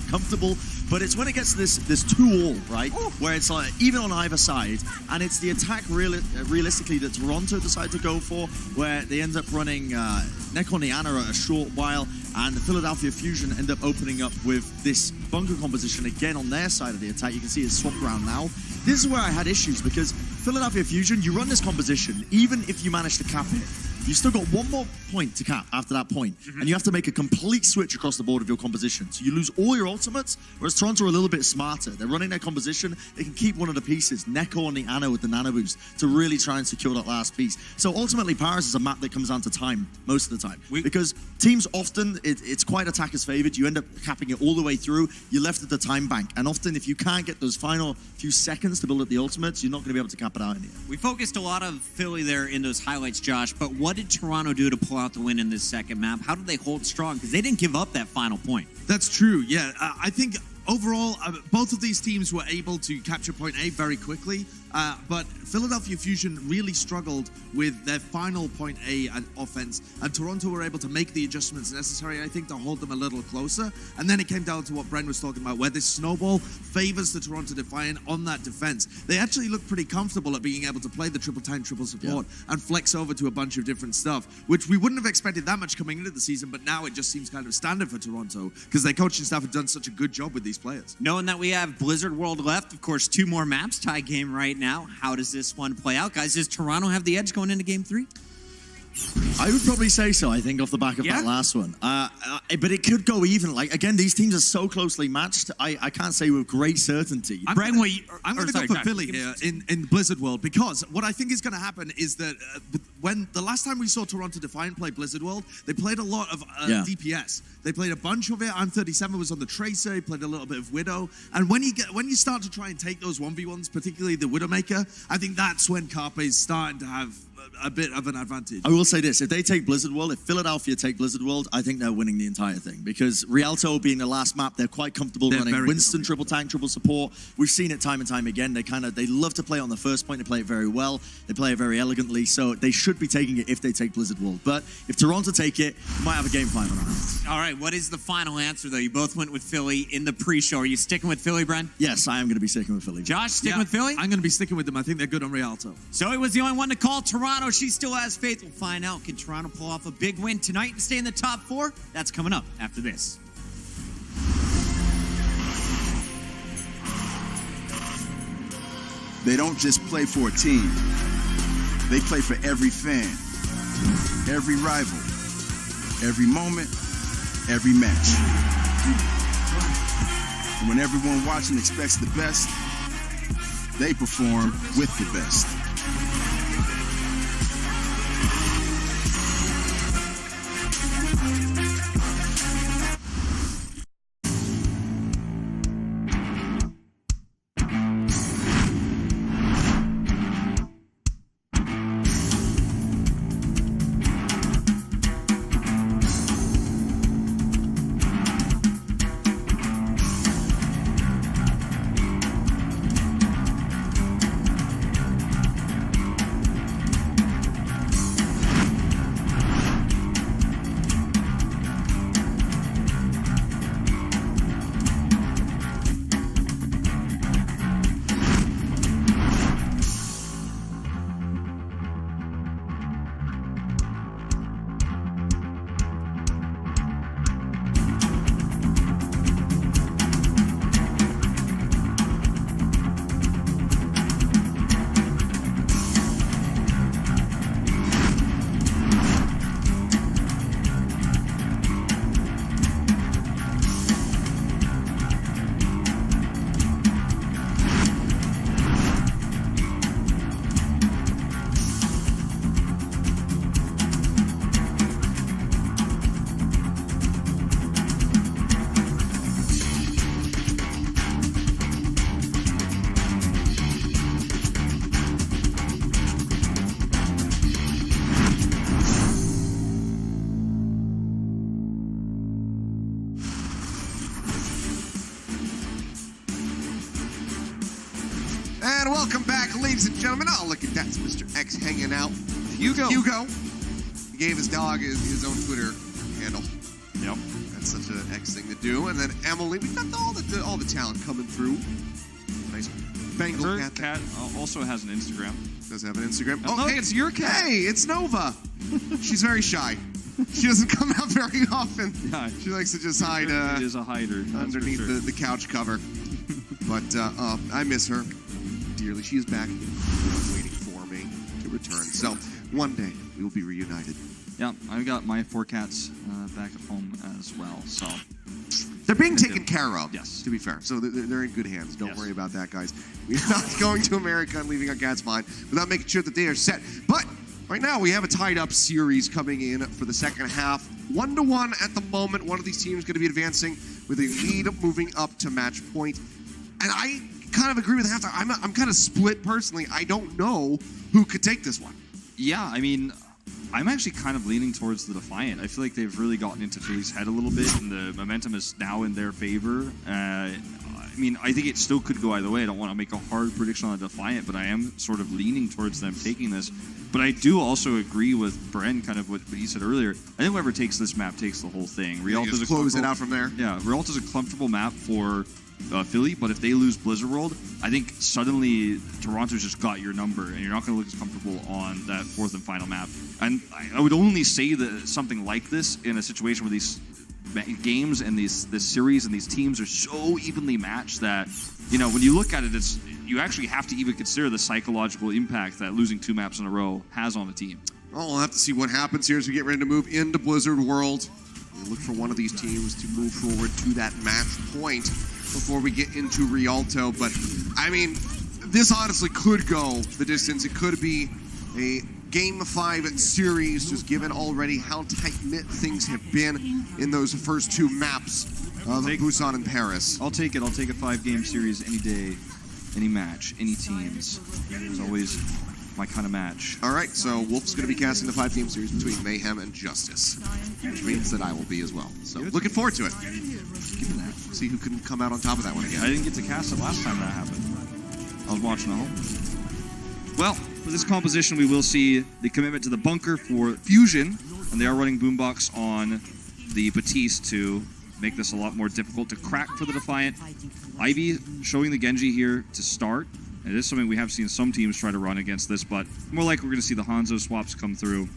comfortable, but it's when it gets to this 2-all, right? Where it's like even on either side, and it's the attack realistically that Toronto decide to go for, where they end up running Neko and Ana a short while, and the Philadelphia Fusion end up opening up with this bunker composition again on their side of the attack. You can see it's swapped around now. This is where I had issues, because Philadelphia Fusion, you run this composition, even if you manage to cap it, you still got one more point to cap after that point, and you have to make a complete switch across the board of your composition. So you lose all your ultimates, whereas Toronto are a little bit smarter. They're running their composition. They can keep one of the pieces, Neko on the Ana with the nano boost, to really try and secure that last piece. So ultimately, Paris is a map that comes down to time most of the time, because teams often, it's quite attackers favored. You end up capping it all the way through. You're left at the time bank, and often if you can't get those final few seconds to build up the ultimates, you're not going to be able to cap it out in the end. We focused a lot of Philly there in those highlights, Josh, but what did Toronto do to pull out the win in this second map? How did they hold strong? Because they didn't give up that final point. That's true, yeah. I think overall, both of these teams were able to capture point A very quickly, but Philadelphia Fusion really struggled with their final point A offense, and Toronto were able to make the adjustments necessary, I think, to hold them a little closer. And then it came down to what Bren was talking about, where this snowball favors the Toronto Defiant on that defense. They actually look pretty comfortable at being able to play the triple time, triple support, and flex over to a bunch of different stuff, which we wouldn't have expected that much coming into the season, but now it just seems kind of standard for Toronto, because their coaching staff have done such a good job with these players. Knowing that we have Blizzard World left, of course, 2 more maps, tie game right now. How does this one play out, guys? Does Toronto have the edge going into game 3? I would probably say so, I think, off the back of that last one. But it could go even. Like, again, these teams are so closely matched, I can't say with great certainty. I'm going to go for Philly here in Blizzard World, because what I think is going to happen is that when the last time we saw Toronto Defiant play Blizzard World, they played a lot of DPS. They played a bunch of it. I'm 37 was on the Tracer. He played a little bit of Widow. And when you start to try and take those 1v1s, particularly the Widowmaker, I think that's when Carpe is starting to have a bit of an advantage. I will say this, if they take Blizzard World, if Philadelphia take Blizzard World, I think they're winning the entire thing, because Rialto being the last map, they're quite comfortable running Winston, triple tank, triple support. We've seen it time and time again. They love to play on the first point. They play it very well. They play it very elegantly, so they should be taking it if they take Blizzard World. But if Toronto take it, we might have a game 5 on our hands. All right, what is the final answer, though? You both went with Philly in the pre-show. Are you sticking with Philly, Bren? Yes, I am going to be sticking with Philly. Josh, sticking with Philly? I'm going to be sticking with them. I think they're good on Rialto. Zoe was the only one to call Toronto. She still has faith. We'll find out. Can Toronto pull off a big win tonight and stay in the top 4? That's coming up after this. They don't just play for a team. They play for every fan, every rival, every moment, every match. And when everyone watching expects the best, they perform with the best. And welcome back, ladies and gentlemen. Oh, look at that. It's Mr. X hanging out. Hugo. He gave his dog his own Twitter handle. Yep. That's such an X thing to do. And then Emily, we've got all the talent coming through. Nice Bengal Her cat. cat also has an Instagram. Does have an Instagram. Oh, look, it's your cat. Hey, it's Nova. She's very shy. She doesn't come out very often. Yeah. She likes to just hide It is a hider. That's underneath for sure. the couch cover. But I miss her dearly. She is back waiting for me to return. So one day we will be reunited. Yeah, I've got my 4 cats back at home as well. So They're being taken care of, yes, to be fair. So they're in good hands. Don't Yes. worry about that, guys. We're not going to America and leaving our cats behind without making sure that they are set. But right now, we have a tied-up series coming in for the second half. 1-1 at the moment. One of these teams going to be advancing with a lead moving up to match point. And I kind of agree with halftime. I'm kind of split personally. I don't know who could take this one. yeah, I mean, I'm actually kind of leaning towards the Defiant. I feel like they've really gotten into Philly's head a little bit, and the momentum is now in their favor. I mean, I think it still could go either way. I don't want to make a hard prediction on the Defiant, but I am sort of leaning towards them taking this. But I do also agree with Bren, kind of what he said earlier. I think whoever takes this map takes the whole thing. Rialto's just close it out from there. Yeah, Rialto's a comfortable map for Philly, but if they lose Blizzard World, I think suddenly Toronto's just got your number, and you're not going to look as comfortable on that 4th and final map. And I would only say that something like this in a situation where these games and this series and these teams are so evenly matched that, you know, when you look at it, you actually have to even consider the psychological impact that losing 2 maps in a row has on a team. Well, we'll have to see what happens here as we get ready to move into Blizzard World. We look for one of these teams to move forward to that match point before we get into Rialto. But, I mean, this honestly could go the distance. It could be a Game 5 series, just given already how tight-knit things have been in those first 2 maps of Busan and Paris. I'll take it. I'll take a 5-game series any day, any match, any teams. It's always my kind of match. All right, so Wolf's going to be casting the 5-game series between Mayhem and Justice, which means that I will be as well. So looking forward to it. Given that, see who can come out on top of that one again. I didn't get to cast it last time that happened. I was watching at home. Well, for this composition, we will see the commitment to the bunker for Fusion, and they are running Boombox on the Batiste to make this a lot more difficult to crack for the Defiant. Ivy showing the Genji here to start. It is something we have seen some teams try to run against this, but more likely we're going to see the Hanzo swaps come through,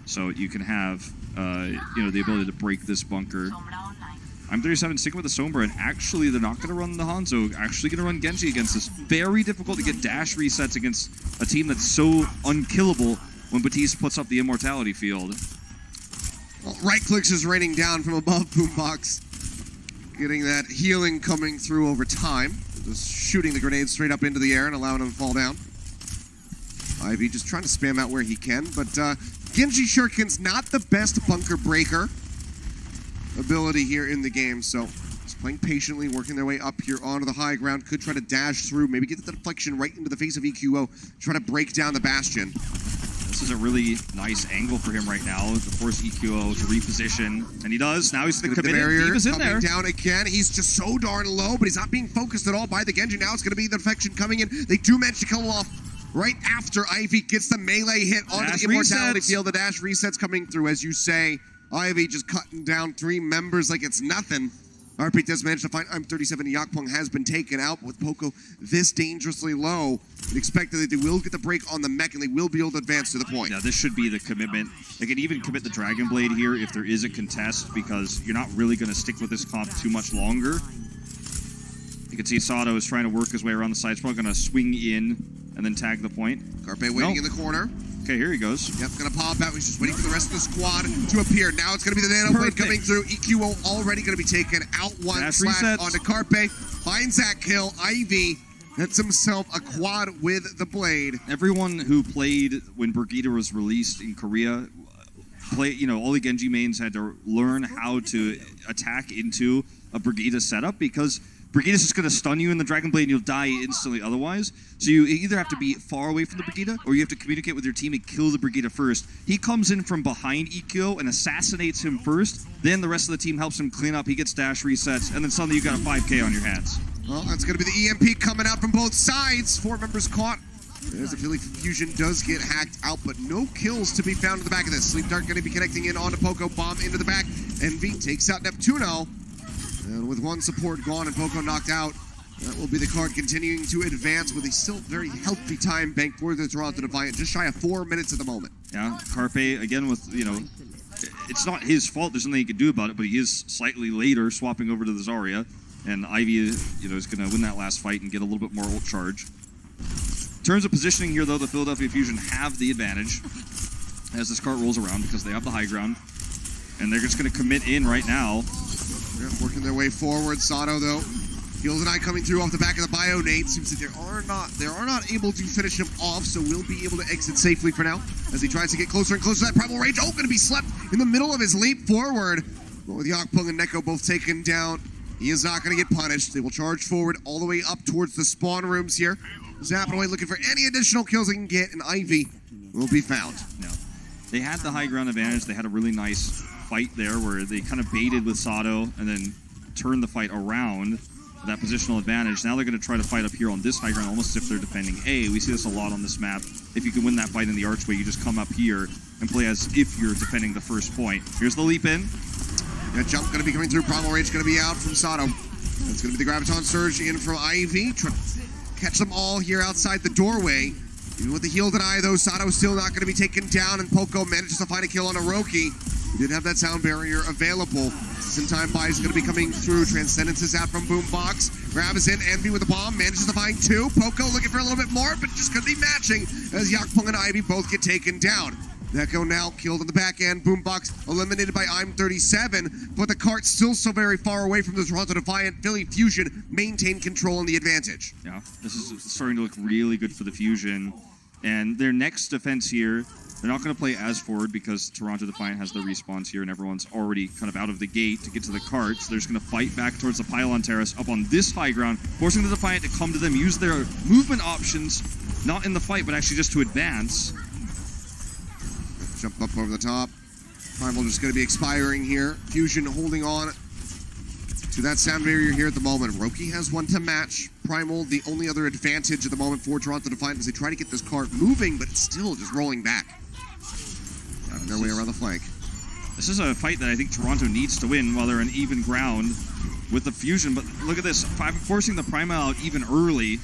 so you can have the ability to break this bunker. I'm 37 sticking with the Sombra, and actually they're not going to run the Hanzo, actually going to run Genji against this. Very difficult to get dash resets against a team that's so unkillable when Batiste puts up the Immortality field. Well, right clicks is raining down from above Boombox, getting that healing coming through over time. Just shooting the grenades straight up into the air and allowing them to fall down. Ivy just trying to spam out where he can, but Genji Shuriken's not the best bunker breaker ability here in the game, so just playing patiently, working their way up here onto the high ground. Could try to dash through, maybe get the deflection right into the face of EQO, try to break down the Bastion. This is a really nice angle for him right now to force EQO to reposition, and he does. Now he's going to commit it. He was in there. Down again. He's just so darn low, but he's not being focused at all by the Genji. Now it's going to be the deflection coming in. They do manage to kill him off right after Ivy gets the melee hit onto the Immortality field. The dash resets coming through, as you say. Ivy just cutting down 3 members like it's nothing. RP does manage to find I'm37. Yakpong has been taken out with Poco this dangerously low. You'd expect that they will get the break on the mech and they will be able to advance to the point. Yeah, this should be the commitment. They can even commit the Dragon Blade here if there is a contest, because you're not really going to stick with this comp too much longer. You can see Sato is trying to work his way around the side. He's probably going to swing in and then tag the point. Carpe waiting in the corner. Okay, here he goes. Yep, gonna pop out. He's just waiting for the rest of the squad to appear. Now it's gonna be the Nano Blade coming through. EQO already gonna be taken out. One slash onto Carpe. Finds that kill. Ivy gets himself a quad with the blade. Everyone who played when Brigitte was released in Korea, all the Genji mains had to learn how to attack into a Brigitte setup, because Brigitte is just going to stun you in the Dragon Blade and you'll die instantly otherwise. So you either have to be far away from the Brigitte or you have to communicate with your team and kill the Brigitte first. He comes in from behind EQO and assassinates him first. Then the rest of the team helps him clean up. He gets dash resets, and then suddenly you got a 5K on your hands. Well, that's going to be the EMP coming out from both sides. 4 members caught. There's a Philly Fusion does get hacked out, but no kills to be found in the back of this. Sleep Dart going to be connecting in onto Poco. Bomb into the back. Envy takes out Neptuno. And with 1 support gone and Poco knocked out, that will be the card continuing to advance with a still very healthy time bank for the Toronto Defiant. Just shy of 4 minutes at the moment. Yeah, Carpe, again with, it's not his fault. There's nothing he can do about it, but he is slightly later swapping over to the Zarya. And Ivy, is going to win that last fight and get a little bit more ult charge. In terms of positioning here, though, the Philadelphia Fusion have the advantage as this cart rolls around because they have the high ground. And they're just going to commit in right now. Yeah, working their way forward. Sato, though, Fields and I coming through off the back of the bio nade. Seems that they are not able to finish him off, so we'll be able to exit safely for now as he tries to get closer and closer to that primal rage. Oh, going to be slept in the middle of his leap forward. But with Yakpung and Neko both taken down, he is not going to get punished. They will charge forward all the way up towards the spawn rooms here. Zapping away looking for any additional kills they can get, and Ivy will be found. No. They had the high ground advantage. They had a really nice fight there where they kind of baited with Sato and then turned the fight around with that positional advantage. Now they're going to try to fight up here on this high ground almost as if they're defending A. We see this a lot on this map. If you can win that fight in the archway, you just come up here and play as if you're defending the first point. Here's the leap in. That jump going to be coming through. Primal Rage going to be out from Sato. That's going to be the Graviton Surge in from Ivy. Trying to catch them all here outside the doorway. Even with the heal deny, though, Sato's still not going to be taken down, and Poco manages to find a kill on Orochi. He did have that sound barrier available. Some time buy is going to be coming through. Transcendence is out from Boombox. Grab is in. Envy with the bomb. Manages to find 2. Poco looking for a little bit more, but just couldn't be matching as Yakpung and Ivy both get taken down. Neko now killed on the back end. Boombox eliminated by I'm37, but the cart still so very far away from the Toronto Defiant. Philly Fusion maintain control and the advantage. Yeah, this is starting to look really good for the Fusion. And their next defense here, they're not going to play as forward because Toronto Defiant has the respawns here and everyone's already kind of out of the gate to get to the cart. So they're just going to fight back towards the pylon terrace up on this high ground, forcing the Defiant to come to them, use their movement options, not in the fight, but actually just to advance. Jump up over the top. Primal just going to be expiring here. Fusion holding on to that sound barrier here at the moment. Roki has 1 to match. Primal, the only other advantage at the moment for Toronto Defiant as they try to get this cart moving, but it's still just rolling back. Driving their way around the flank. This is a fight that I think Toronto needs to win while they're on even ground with the Fusion. But look at this, forcing the Primal out even early.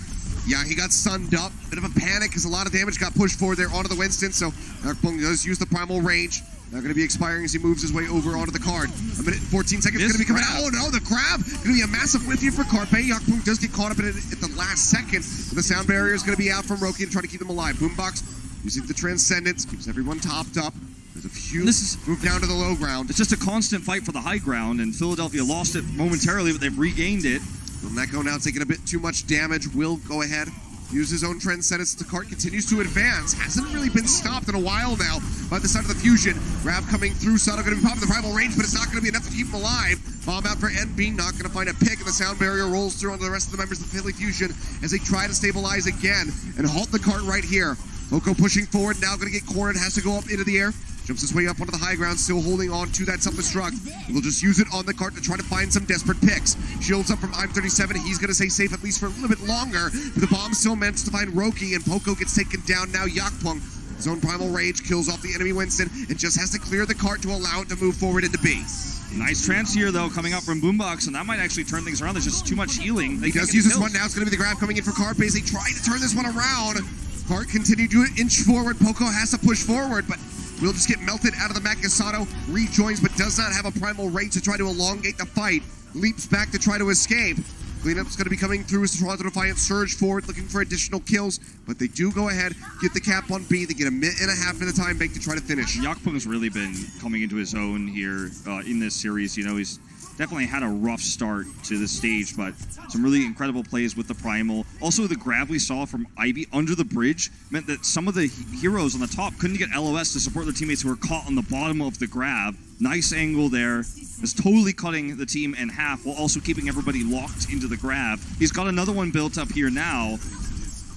Yeah, he got sunned up. Bit of a panic because a lot of damage got pushed forward there onto the Winston. So Yakpung does use the Primal Rage. Now going to be expiring as he moves his way over onto the card. 1 minute and 14 seconds going to be coming out. Oh no, the grab! Going to be a massive whiff here for Carpe. Yakpung does get caught up in it at the last second. But the sound barrier is going to be out from Roki to try to keep them alive. Boombox using the Transcendence, keeps everyone topped up. There's a few move down to the low ground. It's just a constant fight for the high ground, and Philadelphia lost it momentarily, but they've regained it. Neko now taking a bit too much damage. Will go ahead. Use his own Transcendence. The cart continues to advance. Hasn't really been stopped in a while now by the side of the Fusion. Grab coming through. Sato going to be popping the Primal Range, but it's not going to be enough to keep him alive. Bomb out for NB. Not going to find a pick, and the sound barrier rolls through onto the rest of the members of the Philly Fusion as they try to stabilize again and halt the cart right here. Poco pushing forward. Now going to get cornered. Has to go up into the air. Jumps his way up onto the high ground, still holding on to that self-destruct. We'll just use it on the cart to try to find some desperate picks. Shields up from I'm37. He's going to stay safe at least for a little bit longer. But the bomb still manages to find Roki, and Poco gets taken down. Now Yakpung, his own Primal Rage, kills off the enemy Winston and just has to clear the cart to allow it to move forward into B. Nice trance here, though, coming up from Boombox, and that might actually turn things around. There's just too much healing. He does use this one now. It's going to be the grab coming in for Carpe as they try to turn this one around. Cart continued to inch forward. Poco has to push forward, but will just get melted out of the mech. Sato rejoins, but does not have a Primal Rage to try to elongate the fight. Leaps back to try to escape. Cleanup's going to be coming through as the Toronto Defiant surge forward, looking for additional kills, but they do go ahead, get the cap on B. They get 1.5 minutes in the time bank to try to finish. Yakpung's really been coming into his own here in this series. You know, he's definitely had a rough start to the stage, but some really incredible plays with the Primal. Also, the grab we saw from Ivy under the bridge meant that some of the heroes on the top couldn't get LOS to support their teammates who were caught on the bottom of the grab. Nice angle there. Is totally cutting the team in half while also keeping everybody locked into the grab. He's got another one built up here now,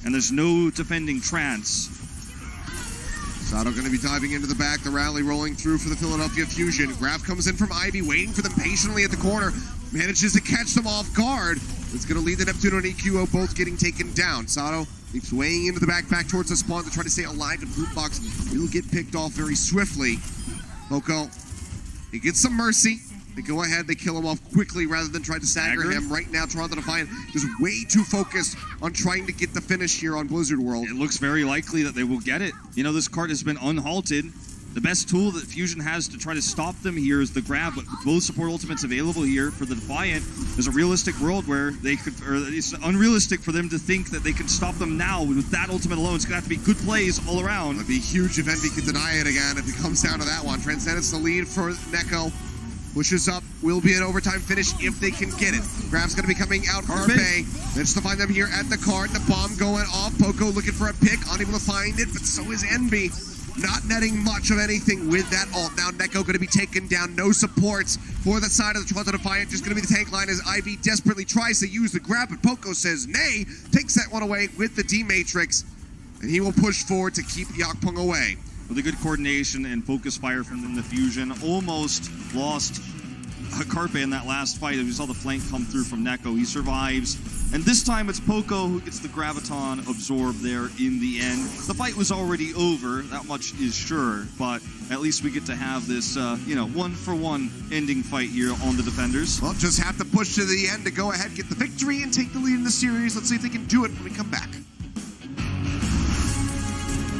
and there's no defending trance. Sato going to be diving into the back. The rally rolling through for the Philadelphia Fusion. Grab comes in from Ivy, waiting for them patiently at the corner. Manages to catch them off guard. It's going to lead the Neptune and EQO both getting taken down. Sato leaps way into the back towards the spawn to try to stay alive, and Boombox will get picked off very swiftly. Poco, he gets some mercy. They go ahead, they kill him off quickly rather than try to stagger him. Right now, Toronto Defiant is way too focused on trying to get the finish here on Blizzard World. It looks very likely that they will get it. You know, this card has been unhalted. The best tool that Fusion has to try to stop them here is the grab, but with both support ultimates available here for the Defiant, there's a realistic world where they could, or it's unrealistic for them to think that they can stop them now. With that ultimate alone, it's going to have to be good plays all around. It'd be huge if Envy can deny it again if it comes down to that one. Transcendence the lead for Neko. Pushes up, will be an overtime finish if they can get it. Grab's going to be coming out. Carpe managed to find them here at the card. The bomb going off. Poco looking for a pick, unable to find it, but so is Envy. Not netting much of anything with that ult. Now Neko going to be taken down. No supports for the side of the Toronto Defiant. Just going to be the tank line as Ivy desperately tries to use the grab, but Poco says nay, takes that one away with the D-Matrix, and he will push forward to keep Yakpung away. With a good coordination and focus fire from the Fusion, almost lost Carpe in that last fight. We saw the flank come through from Neko. He survives. And this time it's Poco who gets the Graviton absorbed there in the end. The fight was already over, that much is sure, but at least we get to have this, one-for-one ending fight here on the Defenders. Well, just have to push to the end to go ahead, get the victory, and take the lead in the series. Let's see if they can do it when we come back.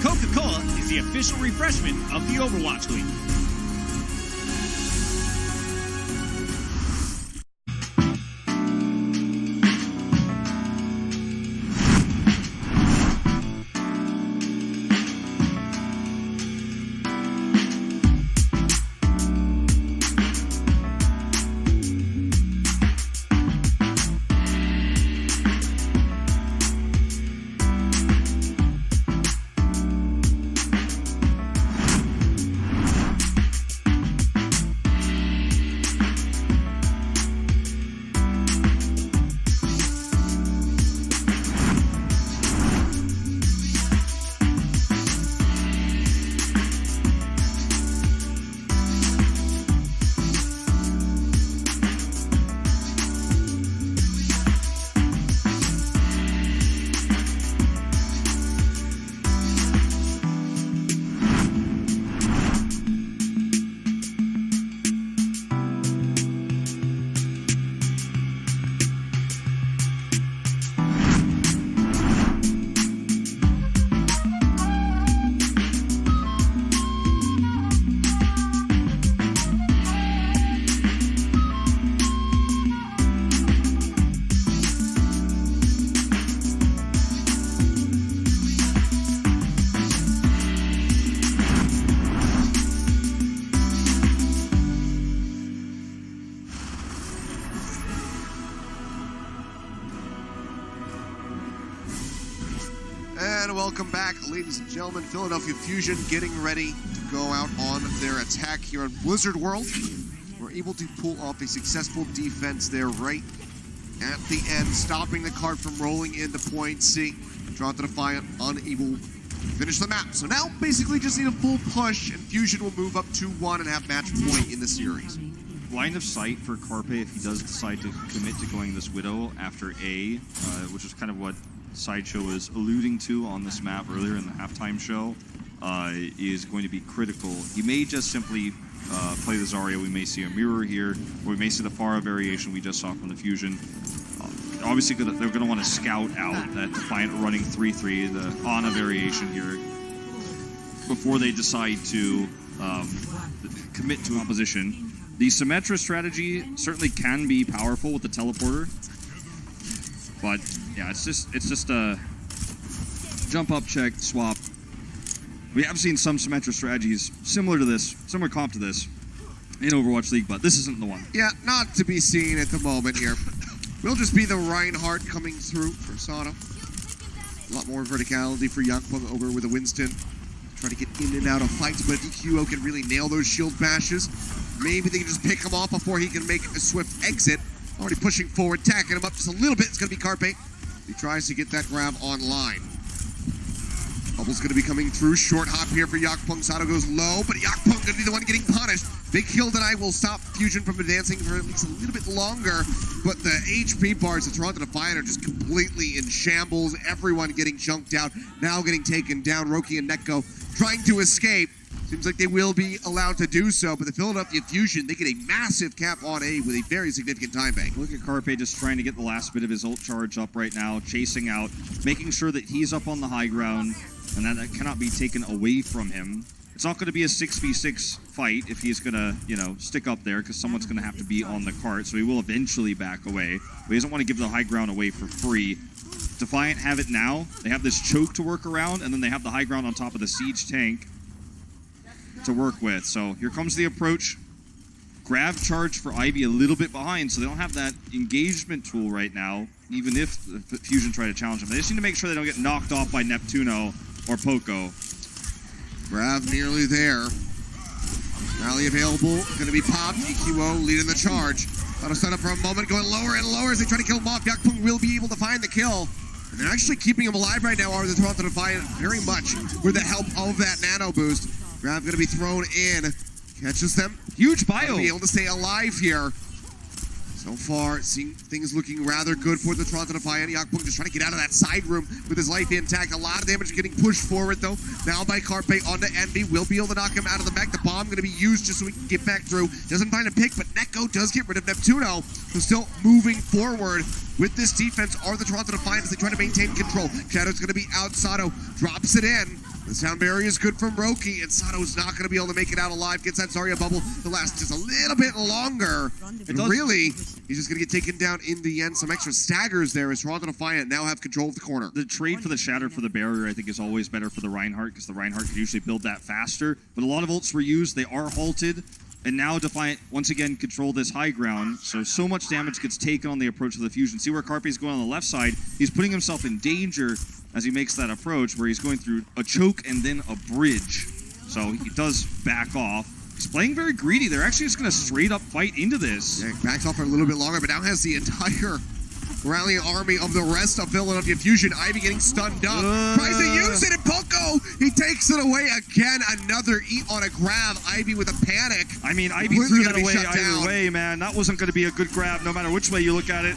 Coca-Cola is the official refreshment of the Overwatch League. And welcome back, ladies and gentlemen. Philadelphia Fusion getting ready to go out on their attack here on Blizzard World. We're able to pull off a successful defense there right at the end, stopping the card from rolling into point C. Toronto Defiant unable to finish the map. So now basically just need a full push, and Fusion will move up 2-1 and have match point in the series. Line of sight for Carpe if he does decide to commit to going this Widow after A, which is kind of what Sideshow was alluding to on this map earlier in the halftime show, is going to be critical. He may just simply play the Zarya. We may see a mirror here, or we may see the Pharah variation we just saw from the Fusion. Obviously, they're going to want to scout out that Defiant running 3-3, the Ana variation here, before they decide to commit to opposition. The Symmetra strategy certainly can be powerful with the teleporter, but yeah, it's just a jump up, check, swap. We have seen some Symmetra strategies similar comp to this in Overwatch League, but this isn't the one. Yeah, not to be seen at the moment here. Will just be the Reinhardt coming through for Sato. A lot more verticality for Yakpung over with a Winston. Try to get in and out of fights, but if EQO can really nail those shield bashes, maybe they can just pick him off before he can make a swift exit. Already pushing forward, tacking him up just a little bit. It's going to be Carpe. He tries to get that grab online. Bubble's going to be coming through. Short hop here for Yakpung. Sato goes low, but Yakpung going to be the one getting punished. Big kill deny will stop Fusion from advancing for at least a little bit longer, but the HP bars of Toronto Defiant are just completely in shambles. Everyone getting chunked out, now getting taken down. Roki and Neko trying to escape. Seems like they will be allowed to do so, but the Philadelphia Fusion, they get a massive cap on A with a very significant time bank. Look at Carpe just trying to get the last bit of his ult charge up right now, chasing out, making sure that he's up on the high ground, and that cannot be taken away from him. It's not going to be a 6v6 fight if he's going to, you know, stick up there, because someone's going to have to be on the cart, so he will eventually back away. But he doesn't want to give the high ground away for free. Defiant have it now. They have this choke to work around, and then they have the high ground on top of the siege tank to work with. So here comes the approach. Grav charge for Ivy a little bit behind, so they don't have that engagement tool right now, even if the Fusion try to challenge them. They just need to make sure they don't get knocked off by Neptuno or Poco. Grav nearly there. Rally available, gonna be popped. EQO leading the charge. Auto set up for a moment, going lower and lower as they try to kill him off. Yakpung will be able to find the kill. And they're actually keeping him alive right now, are the Toronto Defiant, very much with the help of that nano boost. Grav gonna be thrown in, catches them. Huge bio. Be able to stay alive here. So far, seeing things looking rather good for the Toronto Defiant. Yakpung just trying to get out of that side room with his life intact. A lot of damage getting pushed forward though. Now by Carpe onto Envy. Will be able to knock him out of the mech. The bomb going to be used just so we can get back through. Doesn't find a pick, but Neko does get rid of Neptuno. So still moving forward with this defense are the Toronto Defiant as they try to maintain control. Shadow's going to be out. Sato drops it in. The sound barrier is good from Roki, and Sato's not going to be able to make it out alive. Gets that Zarya bubble to last just a little bit longer. And really, he's just going to get taken down in the end. Some extra staggers there as Toronto Defiant now have control of the corner. The trade for the Shatter for the barrier, I think, is always better for the Reinhardt, because the Reinhardt can usually build that faster. But a lot of ults were used. They are halted. And now Defiant, once again, control this high ground. So much damage gets taken on the approach of the Fusion. See where Carpe's going on the left side. He's putting himself in danger as he makes that approach, where he's going through a choke and then a bridge. So he does back off. He's playing very greedy. They're actually just going to straight up fight into this. Yeah, backs off for a little bit longer, but now has the entire rallying army of the rest of Philadelphia Fusion. Ivy getting stunned up. Tries to use it, and Poco, he takes it away again. Another eat on a grab. Ivy with a panic. I mean, Ivy threw that away either way, man. That wasn't going to be a good grab, no matter which way you look at it.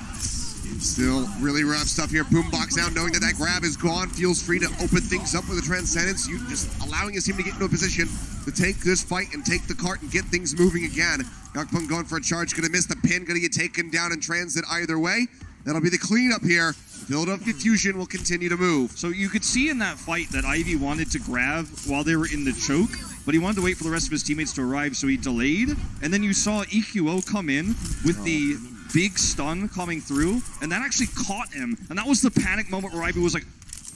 Still really rough stuff here. Boombox now knowing that grab is gone. Feels free to open things up with a Transcendence. You just allowing his team to get into a position to take this fight and take the cart and get things moving again. Yakpung going for a charge. Gonna miss the pin. Gonna get taken down in transit either way. That'll be the cleanup here. Philadelphia Fusion will continue to move. So you could see in that fight that Ivy wanted to grab while they were in the choke, but he wanted to wait for the rest of his teammates to arrive, so he delayed. And then you saw EQO come in with the big stun coming through, and that actually caught him. And that was the panic moment where Ivy was like,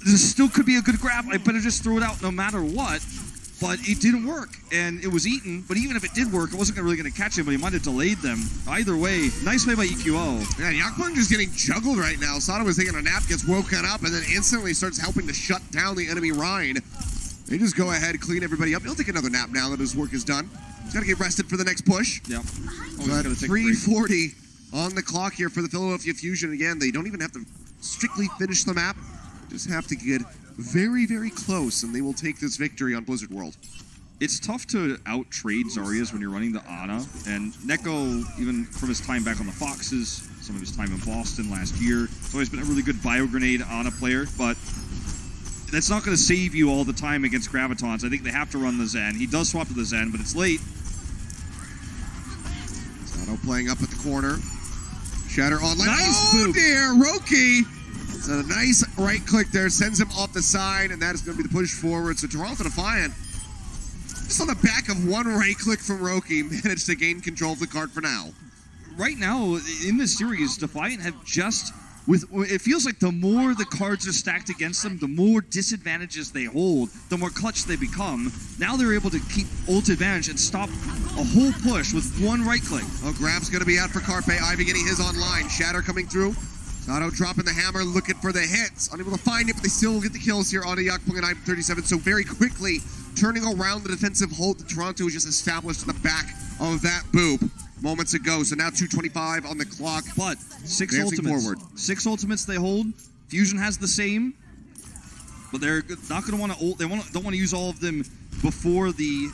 this still could be a good grab. I better just throw it out no matter what. But it didn't work, and it was eaten. But even if it did work, it wasn't really going to catch him, but he might have delayed them. Either way, nice play by EQO. Yeah, Yakpung just getting juggled right now. Sato was taking a nap, gets woken up, and then instantly starts helping to shut down the enemy Rhine. They just go ahead, clean everybody up. He'll take another nap now that his work is done. He's got to get rested for the next push. Yep. But 3:40 on the clock here for the Philadelphia Fusion. Again, they don't even have to strictly finish the map. Just have to get very, very close, and they will take this victory on Blizzard World. It's tough to out-trade Zarya's when you're running the Ana, and Neko, even from his time back on the Foxes, some of his time in Boston last year, has always been a really good bio-grenade Ana player, but that's not going to save you all the time against Gravitons. I think they have to run the Zen. He does swap to the Zen, but it's late. Sato playing up at the corner. Shatter online. Nice oh boop. dear, Roki! So a nice right click there, sends him off the side, and that is going to be the push forward. So Toronto Defiant, just on the back of one right click from Roki, managed to gain control of the cart for now. Right now, in this series, Defiant have just, it feels like the more the cards are stacked against them, the more disadvantages they hold, the more clutch they become. Now they're able to keep ult advantage and stop a whole push with one right click. Oh, Grab's going to be out for Carpe. Ivy getting his online. Shatter coming through. Sato dropping the hammer, looking for the hits. Unable to find it, but they still will get the kills here on Yakpung and I-37. So very quickly, turning around the defensive hold that Toronto was just established in the back of that boop moments ago. So now 2:25 on the clock. But 6 ultimates. Forward. 6 ultimates they hold. Fusion has the same. but they're not going to want to. Don't want to use all of them before the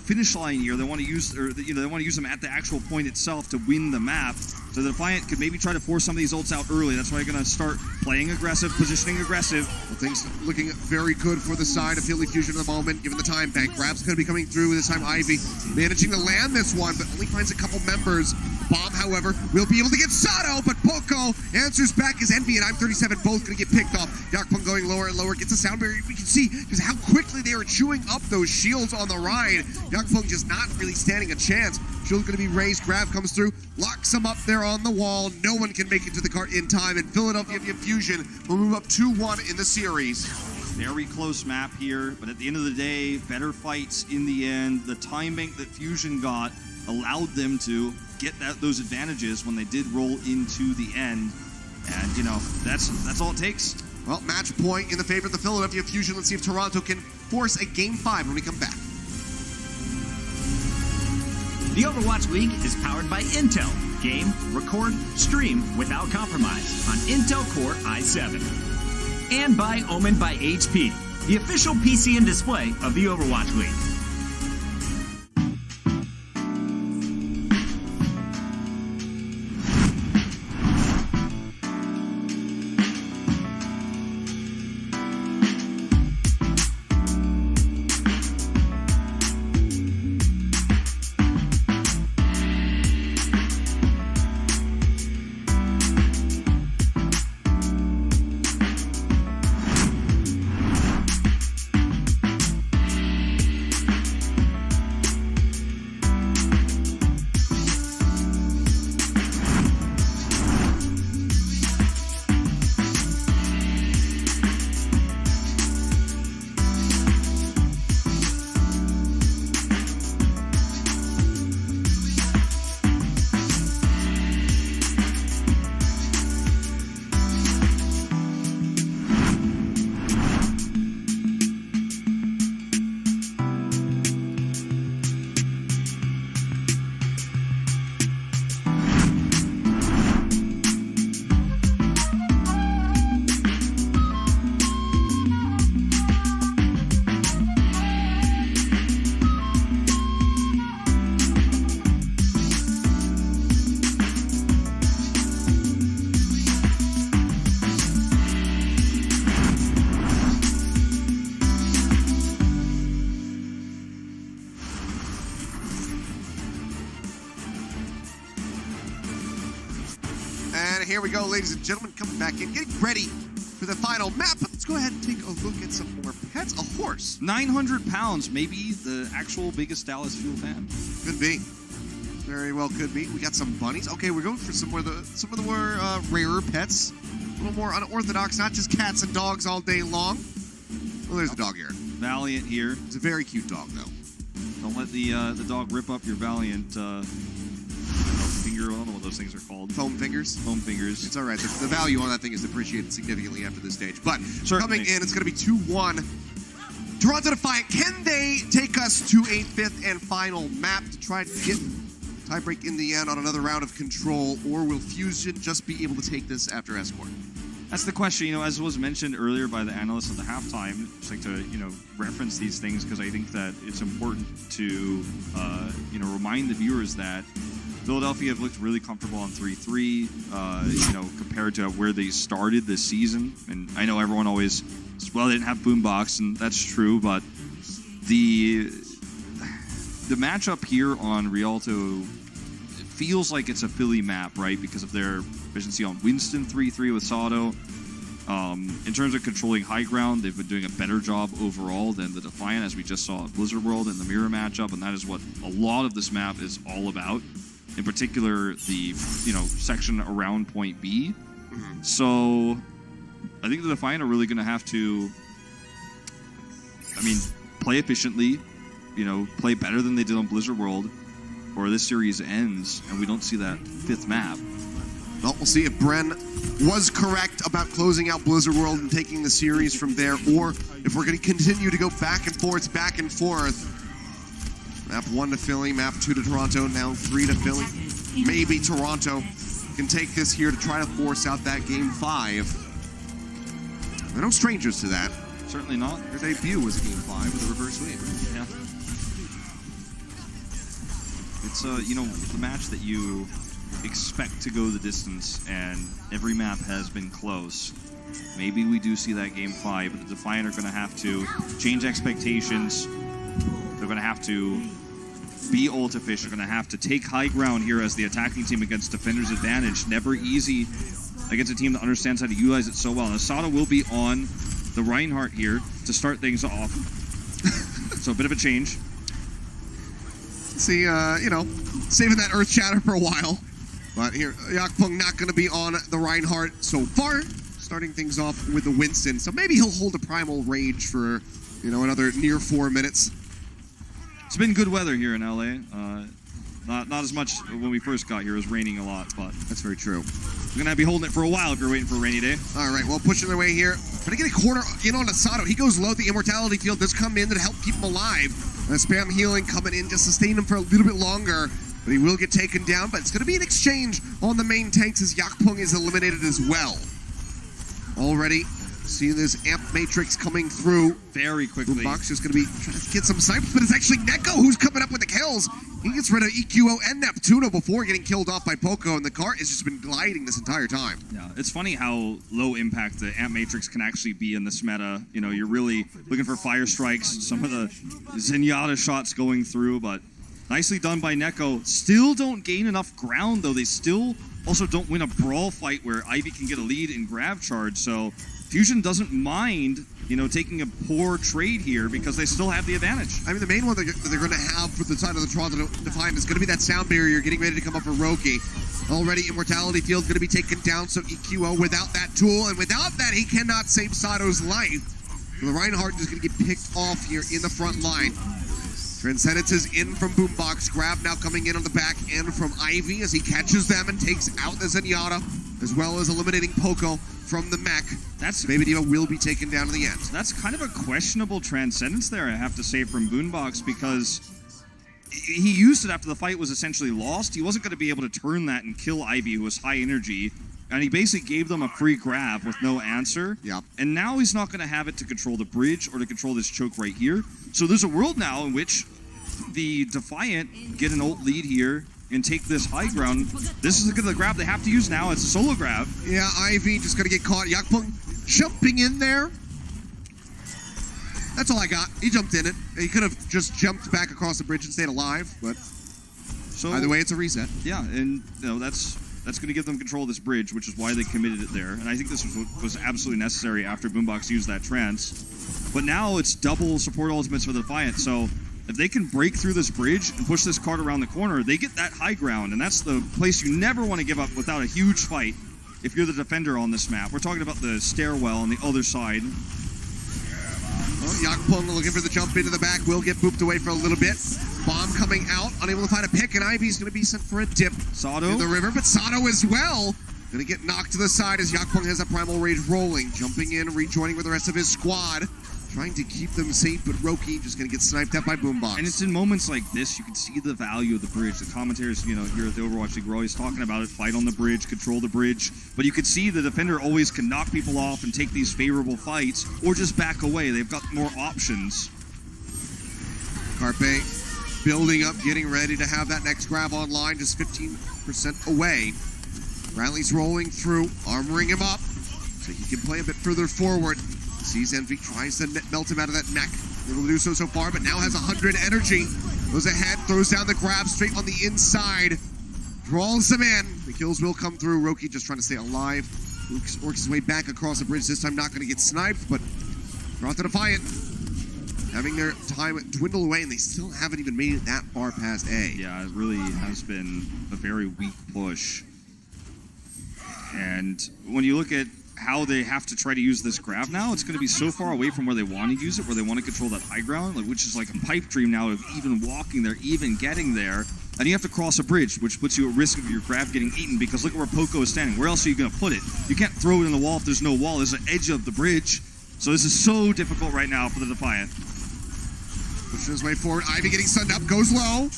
finish line here. They want to use, they want to use them at the actual point itself to win the map. So the Defiant could maybe try to force some of these ults out early. That's why they're going to start playing aggressive, positioning aggressive. Well, things looking very good for the side of Philly Fusion at the moment, given the time bank. Grab's going to be coming through this time. Ivy managing to land this one, but only finds a couple members. Bomb, however, will be able to get Sato, but Poco answers back as Envy and I'm 37 both going to get picked off. Yakpung going lower and lower, gets a sound barrier. We can see just how quickly they are chewing up those shields on the ride. Yakpung just not really standing a chance. Shield going to be raised. Grab comes through, locks him up there on the wall. No one can make it to the cart in time, and Philadelphia Fusion will move up 2-1 in the series. Very close map here, but at the end of the day, better fights in the end. The time bank that Fusion got allowed them to get those advantages when they did roll into the end, and that's all it takes. Well, match point in the favor of the Philadelphia Fusion. Let's see if Toronto can force a Game 5 when we come back. The Overwatch League is powered by Intel. Game, record, stream without compromise on Intel Core i7. And by Omen by HP, the official PC and display of the Overwatch League. Here we go, ladies and gentlemen, coming back in, getting ready for the final map. But let's go ahead and take a look at some more pets. A horse. 900 pounds, maybe the actual biggest Dallas Fuel fan. Could be. Very well could be. We got some bunnies. Okay, we're going for some of the more rarer pets. A little more unorthodox, not just cats and dogs all day long. Well, there's a dog here. Valiant here. It's a very cute dog, though. Don't let the dog rip up your Valiant finger. I don't know what those things are called. Foam fingers? Foam fingers. It's all right. The value on that thing is depreciated significantly after this stage. But Certainly. coming in, it's going to be 2-1. Toronto Defiant, can they take us to a fifth and final map to try to get tiebreak in the end on another round of control, or will Fusion just be able to take this after Escort? That's the question. As was mentioned earlier by the analysts at the halftime, just like to reference these things because I think that it's important to remind the viewers that Philadelphia have looked really comfortable on 3-3, compared to where they started this season. And I know everyone always, well, they didn't have Boombox, and that's true, but the matchup here on Rialto feels like it's a Philly map, right? Because of their efficiency on Winston 3-3 with Sato. In terms of controlling high ground, they've been doing a better job overall than the Defiant, as we just saw at Blizzard World in the mirror matchup, and that is what a lot of this map is all about. In particular, the section around Point B. Mm-hmm. So I think the Defiant are really going to have to, play efficiently, play better than they did on Blizzard World, or this series ends and we don't see that fifth map. Well, we'll see if Bren was correct about closing out Blizzard World and taking the series from there, or if we're going to continue to go back and forth. Map 1 to Philly, map 2 to Toronto, now 3 to Philly. Maybe Toronto can take this here to try to force out that Game 5. They're no strangers to that. certainly not. Their debut was Game 5 with a reverse sweep. Yeah. It's the match that you expect to go the distance, and every map has been close. Maybe we do see that Game 5, but the Defiant are going to have to change expectations. They're going to have to be ult-efficient. They're going to have to take high ground here as the attacking team against defender's advantage. Never easy against a team that understands how to utilize it so well. And Asada will be on the Reinhardt here to start things off. So a bit of a change. See, saving that Earth Shatter for a while. But here, Yakpung not going to be on the Reinhardt so far. Starting things off with the Winston. So maybe he'll hold a Primal Rage for, another near 4 minutes. It's been good weather here in LA. Not as much when we first got here. It was raining a lot, but that's very true. You're going to be holding it for a while if you're waiting for a rainy day. All right, well, pushing their way here. Trying to get a corner in on Asado. He goes low. The Immortality Field does come in to help keep him alive. Spam healing coming in just sustain him for a little bit longer. But he will get taken down. But it's going to be an exchange on the main tanks as Yakpung is eliminated as well. Already see this Amp Matrix coming through very quickly. Boombox just going to be trying to get some snipers, but it's actually Neko who's coming up with the kills. He gets rid of EQO and Neptuno before getting killed off by Poco, and the cart has just been gliding this entire time. Yeah, it's funny how low impact the Amp Matrix can actually be in this meta. You're really looking for fire strikes, some of the Zenyatta shots going through, but nicely done by Neko. Still don't gain enough ground, though. They still also don't win a brawl fight where Ivy can get a lead in grab charge, so Fusion doesn't mind, taking a poor trade here because they still have the advantage. I mean, the main one that they're going to have for the side of the Toronto Defiant is going to be that sound barrier getting ready to come up for Roki. Already, Immortality Field going to be taken down, so EQO without that tool, and without that, he cannot save Sato's life. So the Reinhardt is going to get picked off here in the front line. Transcendence is in from Boombox. Grab now coming in on the back end from Ivy as he catches them and takes out the Zenyatta, as well as eliminating Poco from the mech. Baby Diva will be taken down to the end. That's kind of a questionable Transcendence there, I have to say, from Boombox, because he used it after the fight was essentially lost. He wasn't going to be able to turn that and kill Ivy, who was high energy, and he basically gave them a free grab with no answer. Yeah. And now he's not going to have it to control the bridge or to control this choke right here. So there's a world now in which the Defiant get an ult lead here and take this high ground. This is the grab they have to use now. It's a solo grab. Yeah, Ivy just going to get caught. Yakpung jumping in there. That's all I got. He jumped in it. He could have just jumped back across the bridge and stayed alive, but so either way, it's a reset. Yeah, and that's going to give them control of this bridge, which is why they committed it there. And I think this was absolutely necessary after Boombox used that trance. But now it's double support ultimates for the Defiant, so if they can break through this bridge and push this cart around the corner, they get that high ground, and that's the place you never want to give up without a huge fight if you're the defender on this map. We're talking about the stairwell on the other side. Well, Yakpung looking for the jump into the back, will get booped away for a little bit. Bomb coming out, unable to find a pick, and Ivy's going to be sent for a dip Sato in the river, but Sato as well. Going to get knocked to the side as Yakpung has a Primal Rage rolling, jumping in, rejoining with the rest of his squad. Trying to keep them safe, but Roki just going to get sniped at by Boombox. And it's in moments like this, you can see the value of the bridge. The commentators, here at the Overwatch League, we're always talking about it. Fight on the bridge, control the bridge. But you can see the defender always can knock people off and take these favorable fights, or just back away. They've got more options. Carpe building up, getting ready to have that next grab online, just 15% away. Bradley's rolling through, armoring him up, so he can play a bit further forward. Sees Envy, tries to melt him out of that mech. Able to do so far, but now has 100 energy. Goes ahead, throws down the grab straight on the inside. Draws him in. The kills will come through. Roki just trying to stay alive. Works his way back across the bridge. This time not going to get sniped, but Toronto Defiant having their time dwindle away, and they still haven't even made it that far past A. Yeah, it really has been a very weak push. And when you look at how they have to try to use this grab now, it's going to be so far away from where they want to use it, where they want to control that high ground, which is like a pipe dream now of even walking there, even getting there. And you have to cross a bridge, which puts you at risk of your grab getting eaten, because look at where Poco is standing. Where else are you going to put it? You can't throw it in the wall if there's no wall. There's an edge of the bridge. So this is so difficult right now for the Defiant. Pushing his way forward. Ivy getting sunned up, goes low.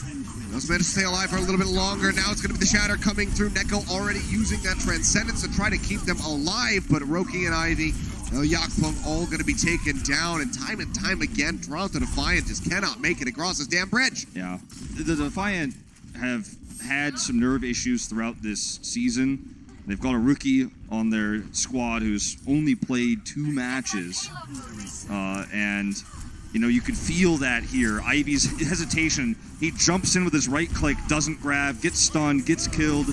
Does manage to stay alive for a little bit longer. Now it's going to be the Shatter coming through. Neko already using that Transcendence to try to keep them alive, but Roki and Ivy Now Yakpung all going to be taken down, and time again, Toronto Defiant just cannot make it across this damn bridge. Yeah. The Defiant have had some nerve issues throughout this season. They've got a rookie on their squad who's only played 2 matches. And, you know, you could feel that here. Ivy's hesitation, he jumps in with his right click, doesn't grab, gets stunned, gets killed.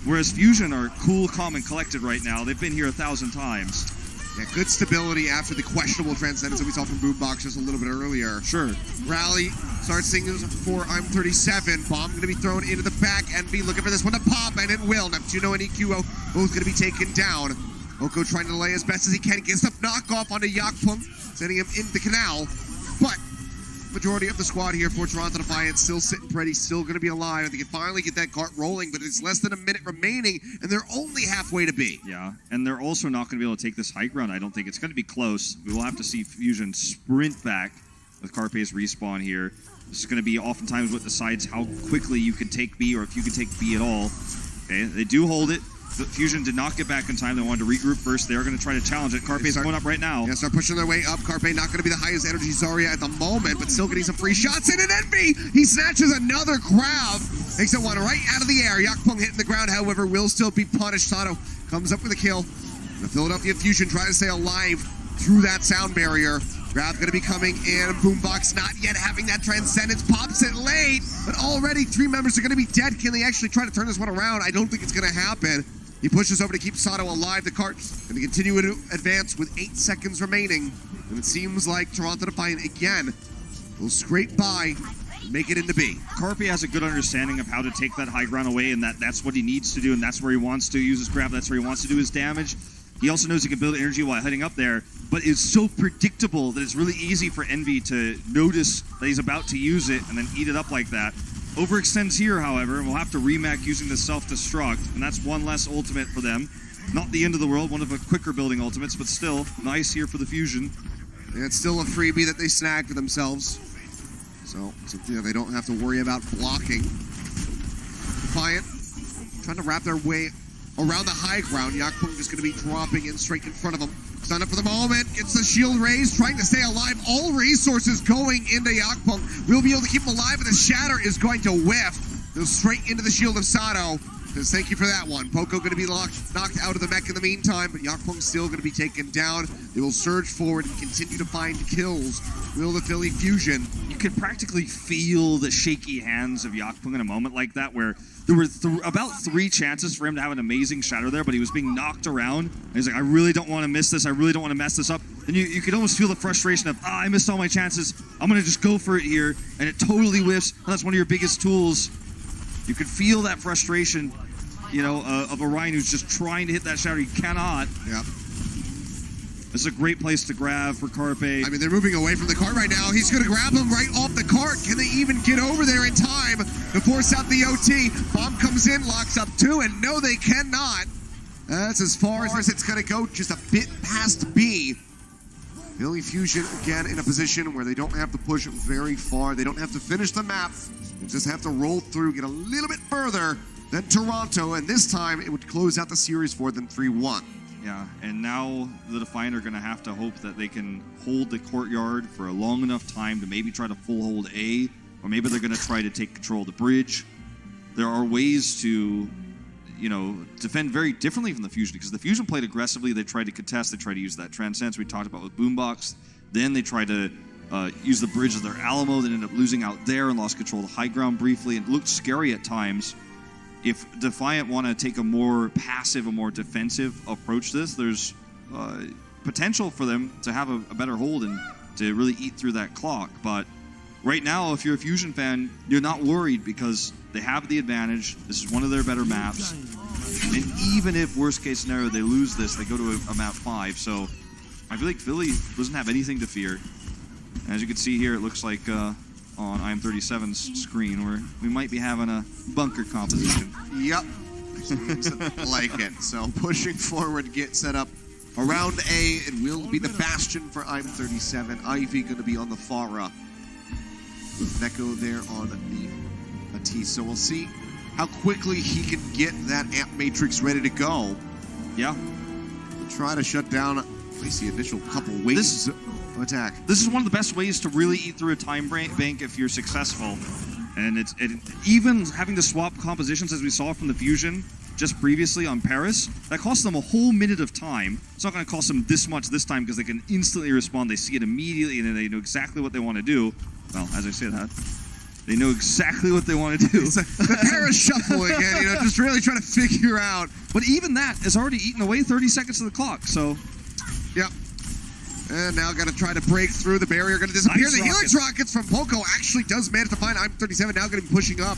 Whereas Fusion are cool, calm, and collected right now. They've been here 1,000 times. Yeah, good stability after the questionable transcendence that we saw from Boombox just a little bit earlier. Sure. Rally starts singing for I'm 37. Bomb going to be thrown into the back. Envy looking for this one to pop, and it will. Neptuno and EQO both going to be taken down. Oko trying to delay as best as he can. Gets the knockoff onto Yakpung, sending him into the canal. But majority of the squad here for Toronto Defiant still sitting pretty, still going to be alive. They can finally get that cart rolling, but it's less than a minute remaining, and they're only halfway to be. Yeah, and they're also not going to be able to take this high ground. I don't think it's going to be close. We will have to see Fusion sprint back with Carpe's respawn here. This is going to be oftentimes what decides how quickly you can take B, or if you can take B at all. Okay, they do hold it. Fusion did not get back in time. They wanted to regroup first. They are going to try to challenge it. Carpe's going up right now. Yeah, start pushing their way up. Carpe not going to be the highest energy Zarya at the moment, but still getting some free shots in. And Envy, he snatches another grab. Takes that one right out of the air. Yakpung hitting the ground, however, will still be punished. Sato comes up with a kill. The Philadelphia Fusion trying to stay alive through that sound barrier. Grab going to be coming in. Boombox not yet having that transcendence. Pops it late, but already 3 members are going to be dead. Can they actually try to turn this one around? I don't think it's going to happen. He pushes over to keep Sato alive. The cart going to continue to advance with 8 seconds remaining. And it seems like Toronto Defiant again will scrape by and make it into B. Carpe has a good understanding of how to take that high ground away, and that's what he needs to do, and that's where he wants to use his grab. That's where he wants to do his damage. He also knows he can build energy while heading up there, but it's so predictable that it's really easy for Envy to notice that he's about to use it and then eat it up like that. Overextends here, however, and we'll have to remake using the self-destruct, and that's one less ultimate for them. Not the end of the world, one of the quicker building ultimates, but still nice here for the Fusion. And it's still a freebie that they snagged for themselves. So yeah, they don't have to worry about blocking. Defiant trying to wrap their way around the high ground. Yakpung just going to be dropping in straight in front of them. Stand up for the moment, gets the shield raised, trying to stay alive. All resources going into Yakpung. We'll be able to keep him alive, but the Shatter is going to whiff. Goes straight into the shield of Sato. Says thank you for that one. Poco going to be knocked out of the mech in the meantime, but Yakpung's still going to be taken down. They will surge forward and continue to find kills. Will the Philly Fusion. You could practically feel the shaky hands of Yakpung in a moment like that, where there were about 3 chances for him to have an amazing shatter there, but he was being knocked around. And he's like, I really don't want to miss this. I really don't want to mess this up. And you could almost feel the frustration of, I missed all my chances. I'm going to just go for it here. And it totally whiffs. And that's one of your biggest tools. You could feel that frustration, you know, of Orion who's just trying to hit that shatter. He cannot. Yeah. This is a great place to grab for Carpe. I mean, they're moving away from the cart right now. He's going to grab him right off the cart. Can they even get over there in time to force out the OT? Bomb comes in, locks up 2, and no, they cannot. That's as far as it's going to go, just a bit past B. Philly Fusion, again, in a position where they don't have to push very far. They don't have to finish the map. They just have to roll through, get a little bit further than Toronto, and this time it would close out the series for them 3-1. Yeah, and now the Defiant are going to have to hope that they can hold the courtyard for a long enough time to maybe try to full hold A, or maybe they're going to try to take control of the bridge. There are ways to, you know, defend very differently from the Fusion, because the Fusion played aggressively. They tried to contest. They tried to use that Transcendence we talked about with Boombox. Then they tried to use the bridge as their Alamo. They ended up losing out there and lost control of the high ground briefly. It looked scary at times. If Defiant want to take a more passive, a more defensive approach to this, there's potential for them to have a better hold and to really eat through that clock. But right now, if you're a Fusion fan, you're not worried because they have the advantage. This is one of their better maps. And even if, worst case scenario, they lose this, they go to a map 5. So I feel like Philly doesn't have anything to fear. As you can see here, it looks like on IM37's screen where we might be having a bunker composition. Yep. Seems like it. So pushing forward, get set up around A. It will be the bastion for IM37. Ivy going to be on the Farah. Neko there on the T. So we'll see how quickly he can get that amp matrix ready to go. Yeah. Try to shut down At least the initial couple waves of attack. This is one of the best ways to really eat through a time bank if you're successful. And even having to swap compositions as we saw from the Fusion just previously on Paris, that costs them a whole minute of time. It's not going to cost them this much this time because they can instantly respond. They see it immediately and they know exactly what they want to do. Well, as I say that, they know exactly what they want to do. It's the Paris shuffle again, just really trying to figure out. But even that has already eaten away 30 seconds of the clock, so... Yep. And now got to try to break through the barrier. Going to disappear. Nice the Helix Rockets from Poco actually does manage to find I'm37. Now going to be pushing up.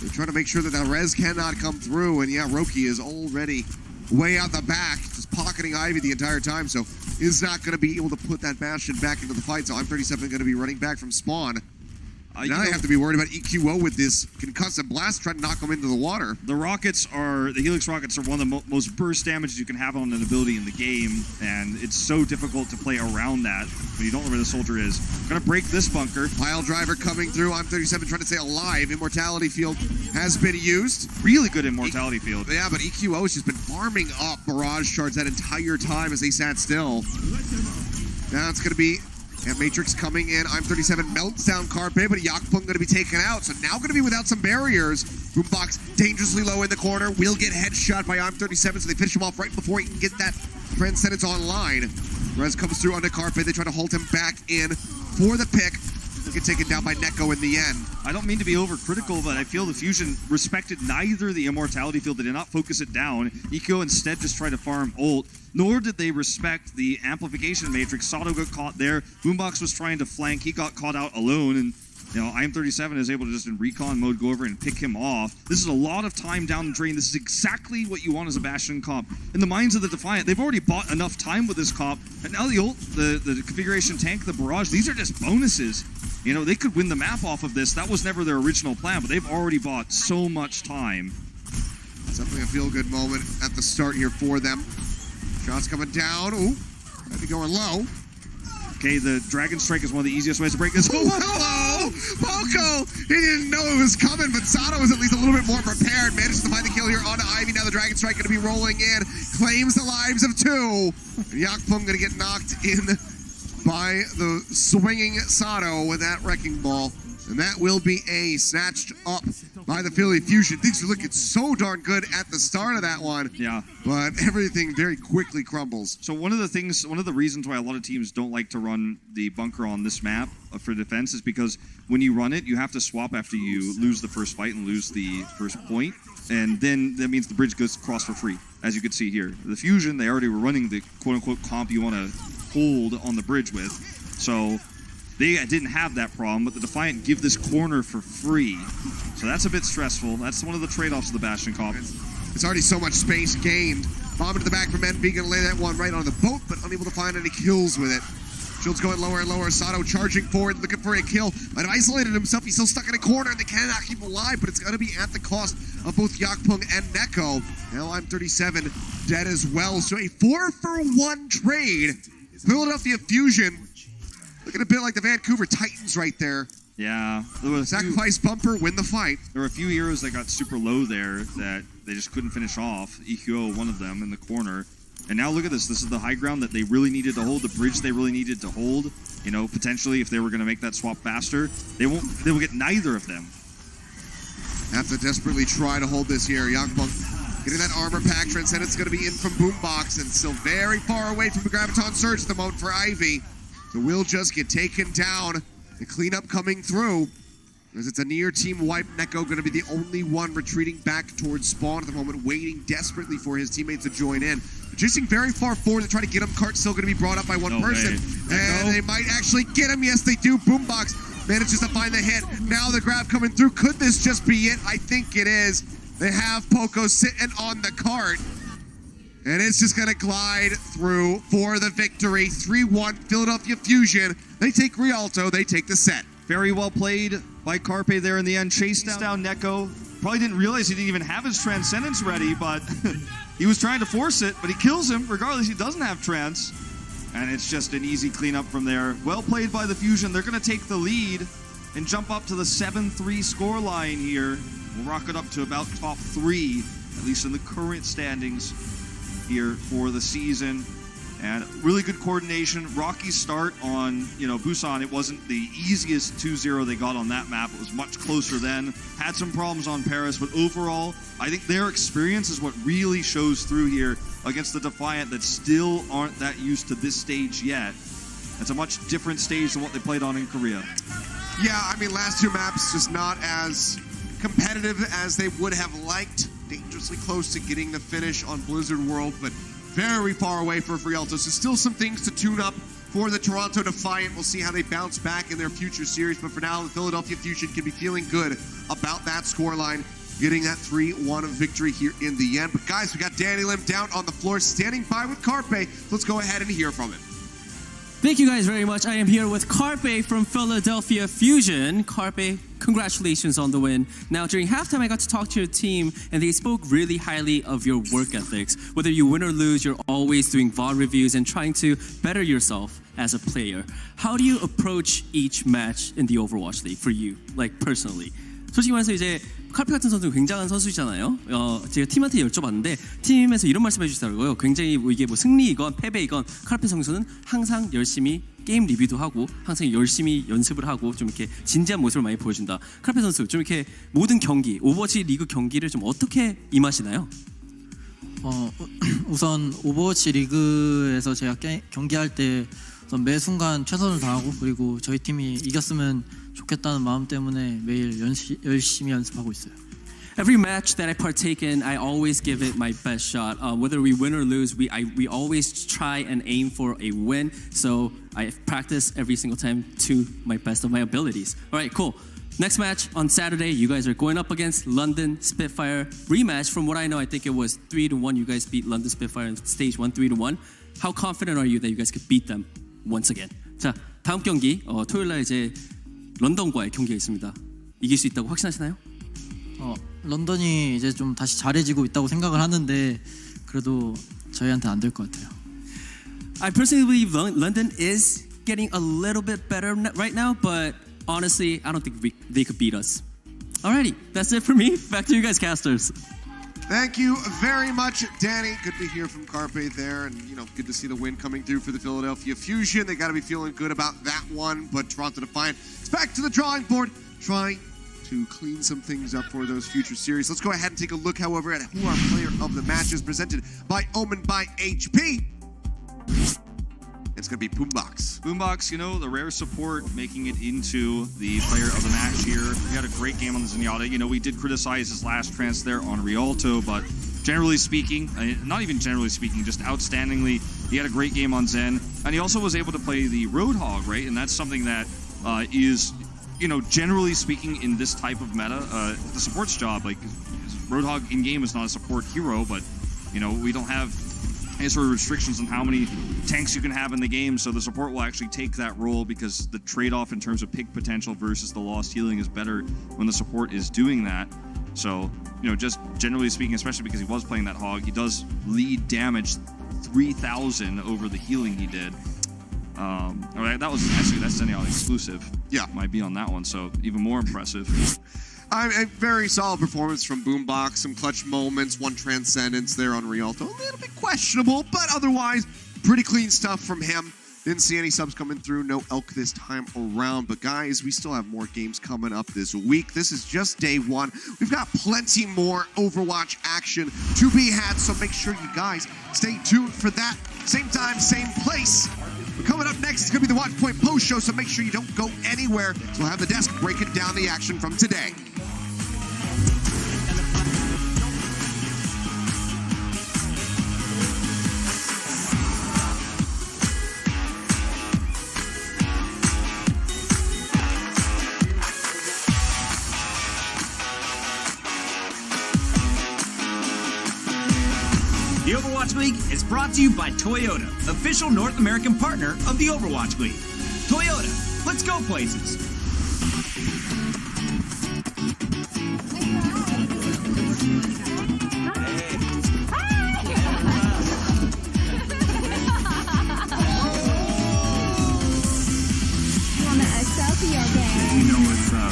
They're trying to make sure that res cannot come through. And yeah, Roki is already way out the back, just pocketing Ivy the entire time. So is not going to be able to put that Bastion back into the fight. So I'm37 going to be running back from spawn. Now I have to be worried about EQO with this concussive blast trying to knock them into the water. The Helix Rockets are one of the most burst damage you can have on an ability in the game, and it's so difficult to play around that when you don't know where the soldier is. Gonna break this bunker. Pile driver coming through. I'm37 trying to stay alive. Immortality field has been used. Really good Immortality field. Yeah, but EQO has just been farming up barrage shards that entire time as they sat still. Now it's gonna be Matrix coming in. I'm37 melts down Carpe, but Yakpung going to be taken out. So now going to be without some barriers. Boombox dangerously low in the corner. Will get headshot by I'm37, so they finish him off right before he can get that Transcendence online. Rez comes through under Carpe. They try to hold him back in for the pick. He'll get taken down by Neko in the end. I don't mean to be overcritical, but I feel the Fusion respected neither the Immortality field. They did not focus it down. Eco instead just tried to farm ult, nor did they respect the amplification matrix. Sato got caught there. Boombox was trying to flank. He got caught out alone, and I'm37 is able to just in recon mode go over and pick him off. This is a lot of time down the drain. This is exactly what you want as a Bastion comp. In the minds of the Defiant, they've already bought enough time with this comp, and now the ult, the configuration tank, the barrage, these are just bonuses. They could win the map off of this. That was never their original plan, but they've already bought so much time. Definitely a feel-good moment at the start here for them. Shots coming down. Ooh, might be going low. Okay, the Dragon Strike is one of the easiest ways to break this. Oh, hello! Poco! He didn't know it was coming, but Sato was at least a little bit more prepared. Manages to find the kill here onto Ivy. Now the Dragon Strike going to be rolling in. Claims the lives of two. And Yakpum going to get knocked in by the swinging Sato with that Wrecking Ball. And that will be snatched up by the Philly Fusion. Things are looking so darn good at the start of that one. Yeah. But everything very quickly crumbles. So one of the reasons why a lot of teams don't like to run the bunker on this map for defense is because when you run it, you have to swap after you lose the first fight and lose the first point. And then that means the bridge goes across for free, as you can see here. The Fusion, they already were running the quote-unquote comp you want to hold on the bridge with. So they didn't have that problem, but the Defiant give this corner for free. So that's a bit stressful. That's one of the trade-offs of the Bastion comp. It's already so much space gained. Bomb into the back from NB, gonna lay that one right on the boat, but unable to find any kills with it. Shields going lower and lower. Sato charging forward, looking for a kill. Might have isolated himself. He's still stuck in a corner, and they cannot keep him alive, but it's gonna be at the cost of both Yakpung and Neko. Now I'm37 dead as well. So a 4-for-1 trade. Philadelphia Fusion looking a bit like the Vancouver Titans right there. Yeah. Sacrifice bumper, win the fight. There were a few heroes that got super low there that they just couldn't finish off. EQO, one of them, in the corner. And now look at this. This is the high ground that they really needed to hold, the bridge they really needed to hold. Potentially if they were going to make that swap faster, they will get neither of them. Have to desperately try to hold this here. Yakpung getting that armor pack. Transcendence going to be in from Boombox and still very far away from the Graviton Surge at the moment for Ivy. So we'll just get taken down. The cleanup coming through. As it's a near team wipe, Neko going to be the only one retreating back towards spawn at the moment, waiting desperately for his teammates to join in. Chasing very far forward to try to get him. Cart still going to be brought up by one person. And they might actually get him. Yes, they do. Boombox manages to find the hit. Now the grab coming through. Could this just be it? I think it is. They have Poco sitting on the cart. And it's just going to glide through for the victory. 3-1 Philadelphia Fusion. They take Rialto. They take the set. Very well played by Carpe there in the end. Chased down Neko. Probably didn't realize he didn't even have his Transcendence ready, but he was trying to force it, but he kills him. Regardless, he doesn't have Trans. And it's just an easy cleanup from there. Well played by the Fusion. They're going to take the lead and jump up to the 7-3 score line here. We'll rock it up to about top 3, at least in the current standings here for the season. And really good coordination. Rocky start on, Busan. It wasn't the easiest 2-0 they got on that map. It was much closer then. Had some problems on Paris, but overall, I think their experience is what really shows through here against the Defiant that still aren't that used to this stage yet. It's a much different stage than what they played on in Korea. Yeah, I mean, last two maps just not as competitive as they would have liked. Dangerously close to getting the finish on Blizzard World, but very far away for Rialto. So still some things to tune up for the Toronto Defiant. We'll see how they bounce back in their future series. But for now, the Philadelphia Fusion can be feeling good about that scoreline, getting that 3-1 victory here in the end. But guys, we got Danny Lim down on the floor, standing by with Carpe. Let's go ahead and hear from him. Thank you guys very much. I am here with Carpe from Philadelphia Fusion. Carpe, congratulations on the win. Now, during halftime, I got to talk to your team, and they spoke really highly of your work ethics. Whether you win or lose, you're always doing VOD reviews and trying to better yourself as a player. How do you approach each match in the Overwatch League for you, like personally? 솔직히 말해서 이제 카페 같은 선수는 굉장한 선수잖아요. 제가 팀한테 여쭤봤는데 팀에서 이런 말씀해 주시더라고요. 굉장히 이게 승리이건 패배이건 카페 선수는 항상 열심히 게임 리뷰도 하고 항상 열심히 연습을 하고 좀 이렇게 진지한 모습을 많이 보여준다. 카페 선수 좀 이렇게 모든 경기, 오버워치 리그 경기를 좀 어떻게 임하시나요? 우선 오버워치 리그에서 제가 경기할 때 매 순간 최선을 다하고 그리고 저희 팀이 이겼으면 좋겠다는 마음 때문에 매일 열심히 연습하고 있어요. Every match that I partake in, I always give it my best shot. Whether we win or lose, we always try and aim for a win. So I practice every single time to my best of my abilities. All right, cool. Next match on Saturday, you guys are going up against London Spitfire. Rematch, from what I know, I think it was 3-1. You guys beat London Spitfire in stage 1, 3-1. How confident are you that you guys could beat them once again? 자, 다음 경기 토요일 날 이제 런던과의 경기가 있습니다. 이길 수 있다고 확신하시나요? 런던이 이제 좀 다시 잘해지고 있다고 생각을 하는데 그래도 저희한테 안 될 것 같아요. I personally believe London is getting a little bit better right now, but honestly, I don't think they could beat us. Alrighty, that's it for me. Back to you guys, casters. Thank you very much, Danny. Good to hear from Carpe there, and good to see the win coming through for the Philadelphia Fusion. They got to be feeling good about that one, but Toronto Defiant is back to the drawing board, trying to clean some things up for those future series. Let's go ahead and take a look, however, at who our player of the match is, presented by Omen by HP. It's going to be Boombox. Boombox, the rare support making it into the player of the match here. He had a great game on the Zenyatta. We did criticize his last trance there on Rialto, but generally speaking, not even generally speaking, just outstandingly, he had a great game on Zen. And he also was able to play the Roadhog, right? And that's something that is, generally speaking in this type of meta, the support's job. Like, Roadhog in-game is not a support hero, but, we don't have any sort of restrictions on how many tanks you can have in the game, so the support will actually take that role because the trade-off in terms of pick potential versus the lost healing is better when the support is doing that. So, just generally speaking, especially because he was playing that hog, he does lead damage 3,000 over the healing he did. All right, that's Zenyatta exclusive. Yeah. Might be on that one, so even more impressive. A very solid performance from Boombox. Some clutch moments, one Transcendence there on Rialto. A little bit questionable, but otherwise, pretty clean stuff from him. Didn't see any subs coming through. No Elk this time around. But guys, we still have more games coming up this week. This is just day one. We've got plenty more Overwatch action to be had, so make sure you guys stay tuned for that. Same time, same place. But coming up next is going to be the Watch Point Post Show, so make sure you don't go anywhere. So we'll have the desk breaking down the action from today. The Overwatch League is brought to you by Toyota, official North American partner of the Overwatch League. Toyota, let's go places. You know what's up.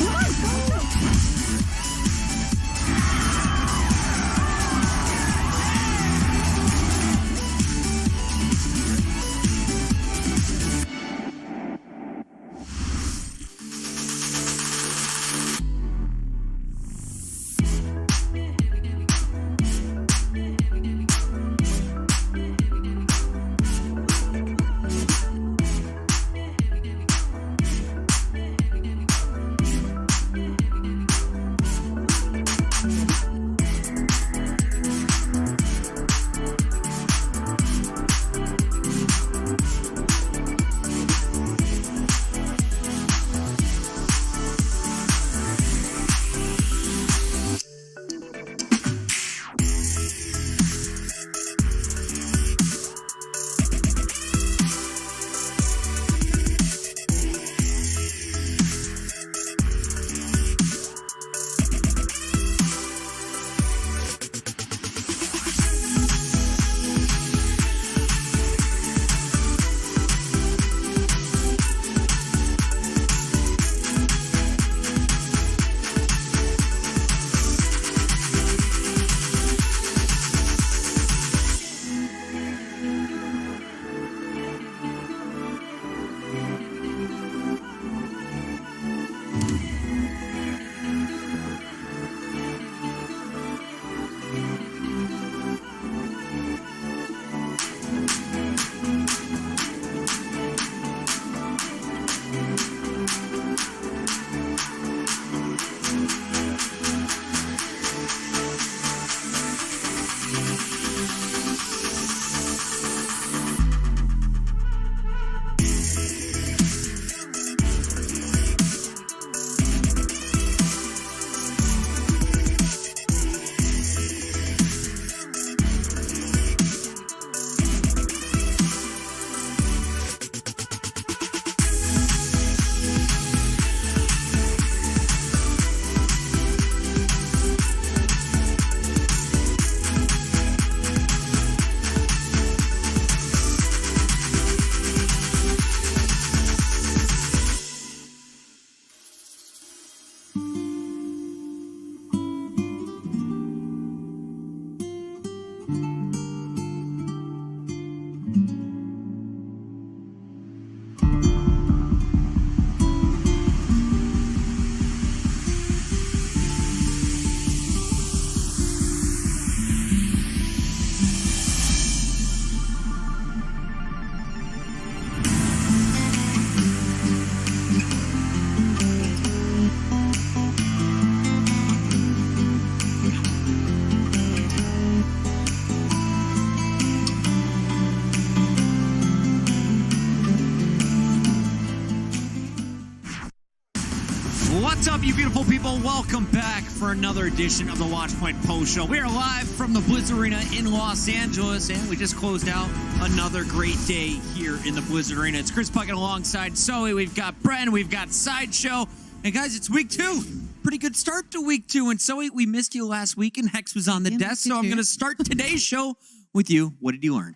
What's up, you beautiful people? Welcome back for another edition of the Watchpoint Post Show. We are live from the Blizzard Arena in Los Angeles, and we just closed out another great day here in the Blizzard Arena. It's Chris Puckett alongside Zoe. We've got Bren, we've got Sideshow. And guys, it's week 2. Pretty good start to week 2. And Zoe, we missed you last week, and Hex was on the desk, so I'm going to start today's show with you. What did you learn?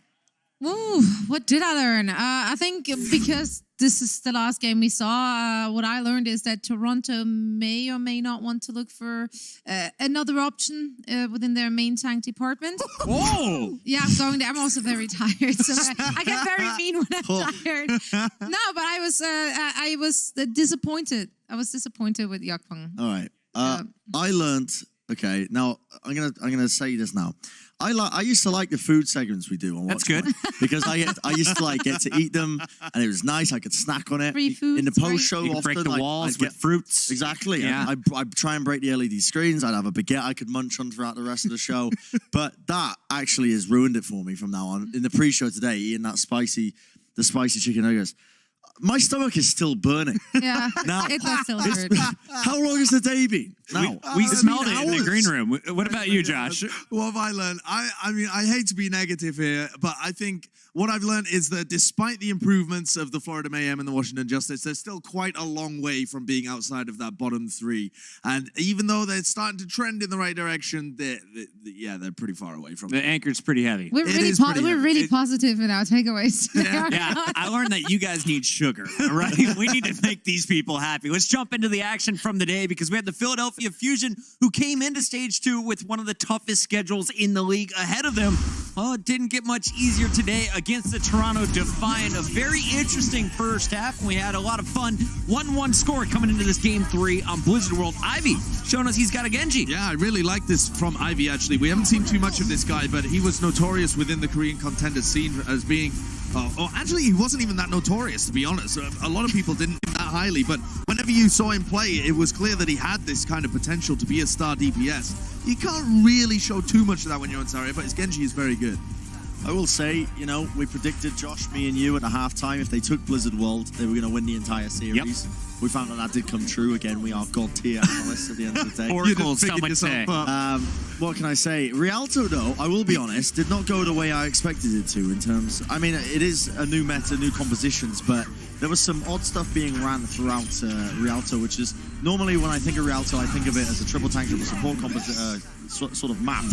Ooh, what did I learn? I think because this is the last game we saw, what I learned is that Toronto may or may not want to look for another option within their main tank department. Oh! Yeah, I'm going there. I'm also very tired, so I get very mean when I'm tired. No, but I was disappointed. I was disappointed with Yakpong. All right. I learned. Okay, now I'm gonna say this now. I used to like the food segments we do on That's Watch good. because I used to get to eat them and it was nice. I could snack on it. Free food. In the post show, You could often break the walls I'd with fruits. Exactly. Yeah. I'd try and break the LED screens. I'd have a baguette I could munch on throughout the rest of the show. But that actually has ruined it for me from now on. In the pre-show today, eating the spicy chicken nuggets. My stomach is still burning. Yeah, Now, it does still hurt. how long has the day been? Now, We smelled it in the green room. What about you, Josh? What have I learned? I mean, I hate to be negative here, but I think what I've learned is that despite the improvements of the Florida Mayhem and the Washington Justice, they're still quite a long way from being outside of that bottom 3. And even though they're starting to trend in the right direction, they're pretty far away from The it. anchor's pretty heavy. We're It really, is pretty we're heavy. really positive in our takeaways. Yeah, I learned that you guys need sugar, all right? We need to make these people happy. Let's jump into the action from the day because we had the Philadelphia Fusion who came into Stage 2 with one of the toughest schedules in the league ahead of them. Well, it didn't get much easier today against the Toronto Defiant. A very interesting first half. We had a lot of fun. 1-1 score coming into this Game 3 on Blizzard World. Ivy showing us he's got a Genji. Yeah, I really like this from Ivy, actually. We haven't seen too much of this guy, but he was notorious within the Korean contender scene as being... actually, he wasn't even that notorious, to be honest. A lot of people didn't think that highly, but whenever you saw him play, it was clear that he had this kind of potential to be a star DPS. You can't really show too much of that when you're on Saria, but his Genji is very good. I will say, we predicted, Josh, me and you, at the halftime, if they took Blizzard World, they were going to win the entire series. Yep. We found that did come true. Again, we are God tier analysts at the end of the day. Oracle, some would say. What can I say? Rialto, though, I will be honest, did not go the way I expected it to in terms... I mean, it is a new meta, new compositions, but there was some odd stuff being ran throughout Rialto, which is... Normally, when I think of Rialto, I think of it as a triple tank, triple support sort of map.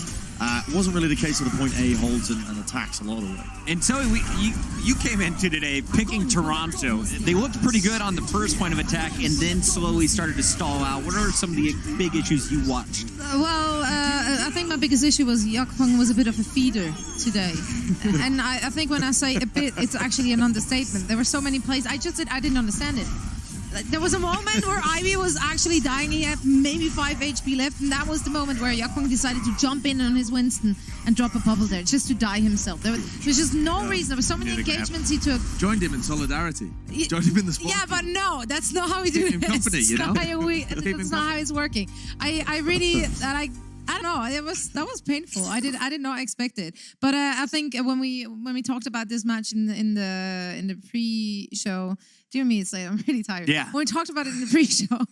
It wasn't really the case with the point A holds and attacks a lot of the way. And so you came into today picking Toronto. They looked pretty good on the first point of attack and then slowly started to stall out. What are some of the big issues you watched? Well, I think my biggest issue was Yakpong was a bit of a feeder today. And I think when I say a bit, it's actually an understatement. There were so many plays, I didn't understand it. There was a moment where Ivy was actually dying. He had maybe 5 HP left, and that was the moment where Yakpong decided to jump in on his Winston and drop a bubble there just to die himself. There was just no reason. There were so many engagements he took. Joined him in solidarity. Joined him in the sport. Yeah, but no, that's not how we do it. company, That's not how it's working. I don't know. That was painful. I did not expect it. But I think when we talked about this match in the pre-show, dear me, it's late. I'm really tired. Yeah. When we talked about it in the pre-show,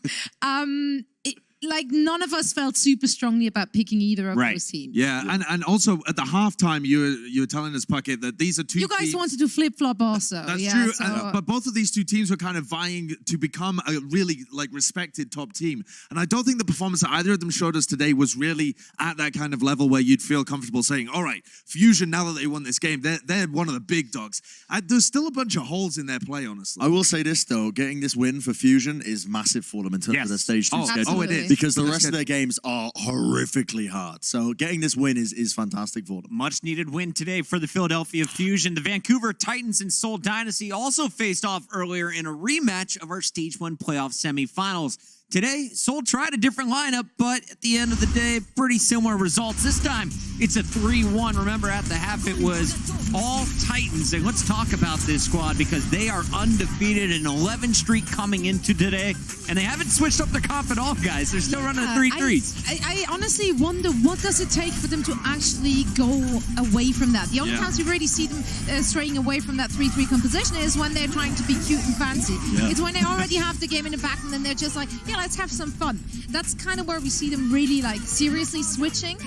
none of us felt super strongly about picking either of those teams. Yeah, and also at the halftime, you were telling us, Puckett, that these are two. You guys teams. wanted to flip flop also. That's yeah, true, so, but both of these two teams were kind of vying to become a really respected top team. And I don't think the performance that either of them showed us today was really at that kind of level where you'd feel comfortable saying, "All right, Fusion, now that they won this game, they're one of the big dogs." There's still a bunch of holes in their play, honestly. I will say this though, getting this win for Fusion is massive for them in terms of their stage 2 schedule. Oh, it is. Because the rest of their games are horrifically hard. So getting this win is fantastic for them. Much needed win today for the Philadelphia Fusion. The Vancouver Titans and Seoul Dynasty also faced off earlier in a rematch of our Stage 1 playoff semifinals. Today, Seoul tried a different lineup, but at the end of the day, pretty similar results. This time, it's a 3-1. Remember, at the half, it was all Titans. And let's talk about this squad because they are undefeated, an 11 streak coming into today. And they haven't switched up their comp at all, guys. They're still running 3-3s. I honestly wonder, what does it take for them to actually go away from that? The only times we really see them straying away from that 3-3 composition is when they're trying to be cute and fancy. It's when they already have the game in the back and then they're just like, let's have some fun. That's kind of where we see them really like seriously switching.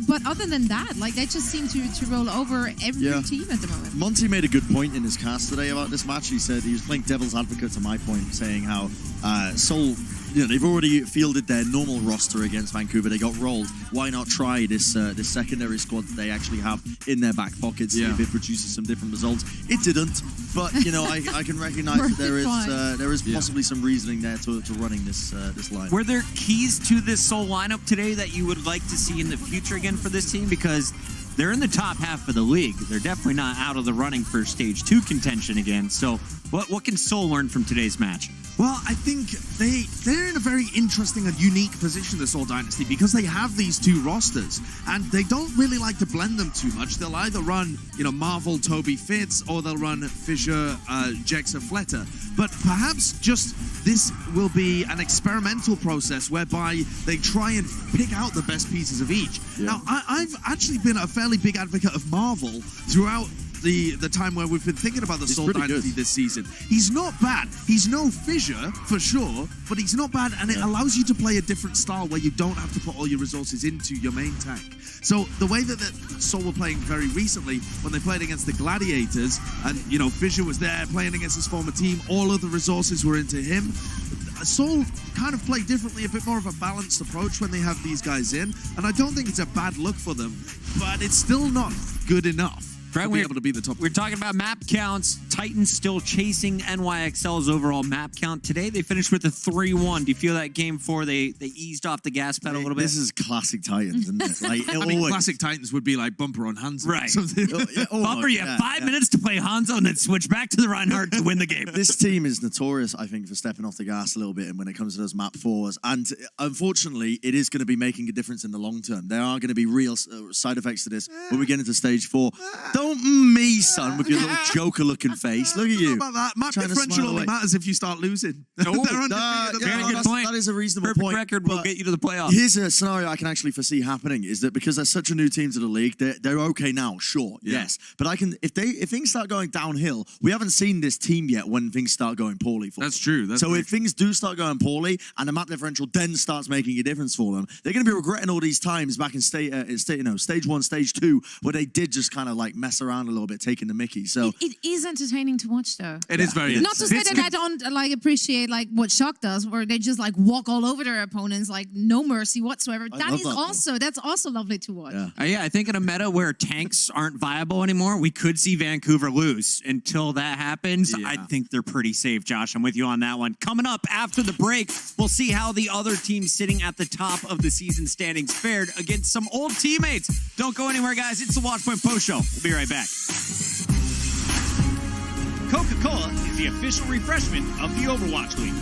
But other than that, like they just seem to roll over every team at the moment. Monty made a good point in his cast today about this match. He said he was playing devil's advocate to my point, saying how Seoul, they've already fielded their normal roster against Vancouver. They got rolled. Why not try this secondary squad that they actually have in their back pocket, see if it produces some different results? It didn't, but I can recognize that there is possibly some reasoning there to running this line. Were there keys to this Seoul lineup today that you would like to see in the future again for this team? Because they're in the top half of the league. They're definitely not out of the running for Stage 2 contention again. So what can Seoul learn from today's match? Well, I think they're in a very interesting and unique position, the Seoul Dynasty, because they have these two rosters, and they don't really like to blend them too much. They'll either run, Marvel, Toby Fitz, or they'll run Fisher, Jexa, Fletter. But perhaps just this will be an experimental process whereby they try and pick out the best pieces of each. Yeah. Now, I've actually been a fairly big advocate of Marvel throughout the time where we've been thinking about the Seoul Dynasty this season. He's not bad. He's no Fissure, for sure, but he's not bad, and it allows you to play a different style where you don't have to put all your resources into your main tank. So the way that Seoul were playing very recently, when they played against the Gladiators, and, Fissure was there playing against his former team, all of the resources were into him. Seoul kind of play differently, a bit more of a balanced approach when they have these guys in, and I don't think it's a bad look for them, but it's still not good enough. Right, we're able to be the top. We're talking about map counts. Titans still chasing NYXL's overall map count. Today they finished with a 3-1. Do you feel that game 4 they eased off the gas pedal a little bit? This is classic Titans, isn't it? Like, classic Titans would be like Bumper on Hanzo. Right. Bumper, you have 5 minutes to play Hanzo and then switch back to the Reinhardt to win the game. This team is notorious, I think, for stepping off the gas a little bit when it comes to those map 4s. And unfortunately, it is going to be making a difference in the long term. There are going to be real side effects to this when we get into stage 4. Don't me, son, with your little Joker-looking face. Look at you. About that. Map differential only matters if you start losing. Very good point. That is a reasonable Perfect point. record will get you to the playoffs. Here's a scenario I can actually foresee happening, is that because they're such a new team to the league, they're okay now, sure, yes. But if things start going downhill, we haven't seen this team yet when things start going poorly for them. That's true. So if things do start going poorly and the map differential then starts making a difference for them, they're going to be regretting all these times back in stage 1, stage 2, where they did just kind of like mess around a little bit, taking the mickey. So it is entertaining to watch, though. It is very. Not to say that I don't appreciate what Shock does, where they just walk all over their opponents, no mercy whatsoever. That's also lovely to watch. Yeah, I think in a meta where tanks aren't viable anymore, we could see Vancouver lose. Until that happens, I think they're pretty safe. Josh, I'm with you on that one. Coming up after the break, we'll see how the other teams sitting at the top of the season standings fared against some old teammates. Don't go anywhere, guys. It's the Watchpoint Post Show. We'll be right back. Coca-Cola is the official refreshment of the Overwatch League.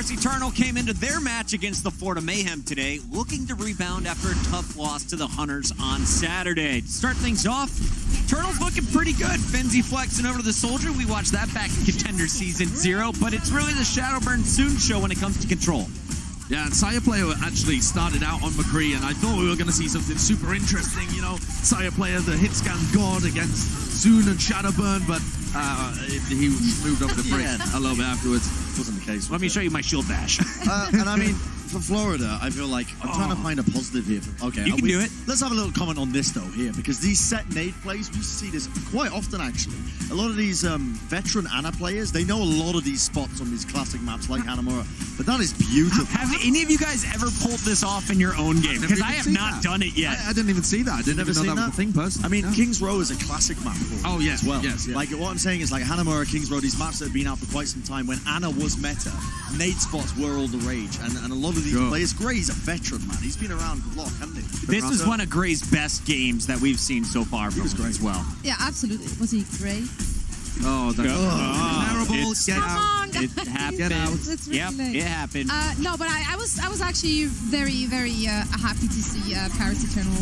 Paris Eternal came into their match against the Florida Mayhem today, looking to rebound after a tough loss to the Hunters on Saturday. To start things off, Eternal's looking pretty good. Fenzi flexing over to the Soldier. We watched that back in Contender Season 0, but it's really the Shadowburn Soon show when it comes to Control. Yeah, and Sire Player actually started out on McCree, and I thought we were going to see something super interesting. You know, Sire Player, the hit scan god against Soon and Shadowburn, but he moved over to Frick a little bit afterwards. Wasn't the case. Let me show you my shield bash. And I mean, for Florida, I feel like I'm trying to find a positive here. Okay, You can do it. Let's have a little comment on this though here, because these set nade plays, we see this quite often actually. A lot of these veteran Ana players, they know a lot of these spots on these classic maps like Hanamura, but that is beautiful. Have any of you guys ever pulled this off in your own game? Because I have not done it yet. I didn't even see that. I didn't even know that was a thing, personally. I mean, No. King's Row is a classic map for Oh, it yes, as well. yes, yeah. Like, what I'm saying is, like, Hanamura, King's Row, these maps that have been out for quite some time, when Ana was meta, nade spots were all the rage. And a lot of these players, Gray's a veteran, man. He's been around a lot, hasn't he? This is one of Gray's best games that we've seen so far from him as well. Yeah, absolutely. Was he great? Oh, that's terrible. Get Come out. on, guys. It happened. Get out. It's really late. It happened. No, but I was actually very, very happy to see Paris Eternal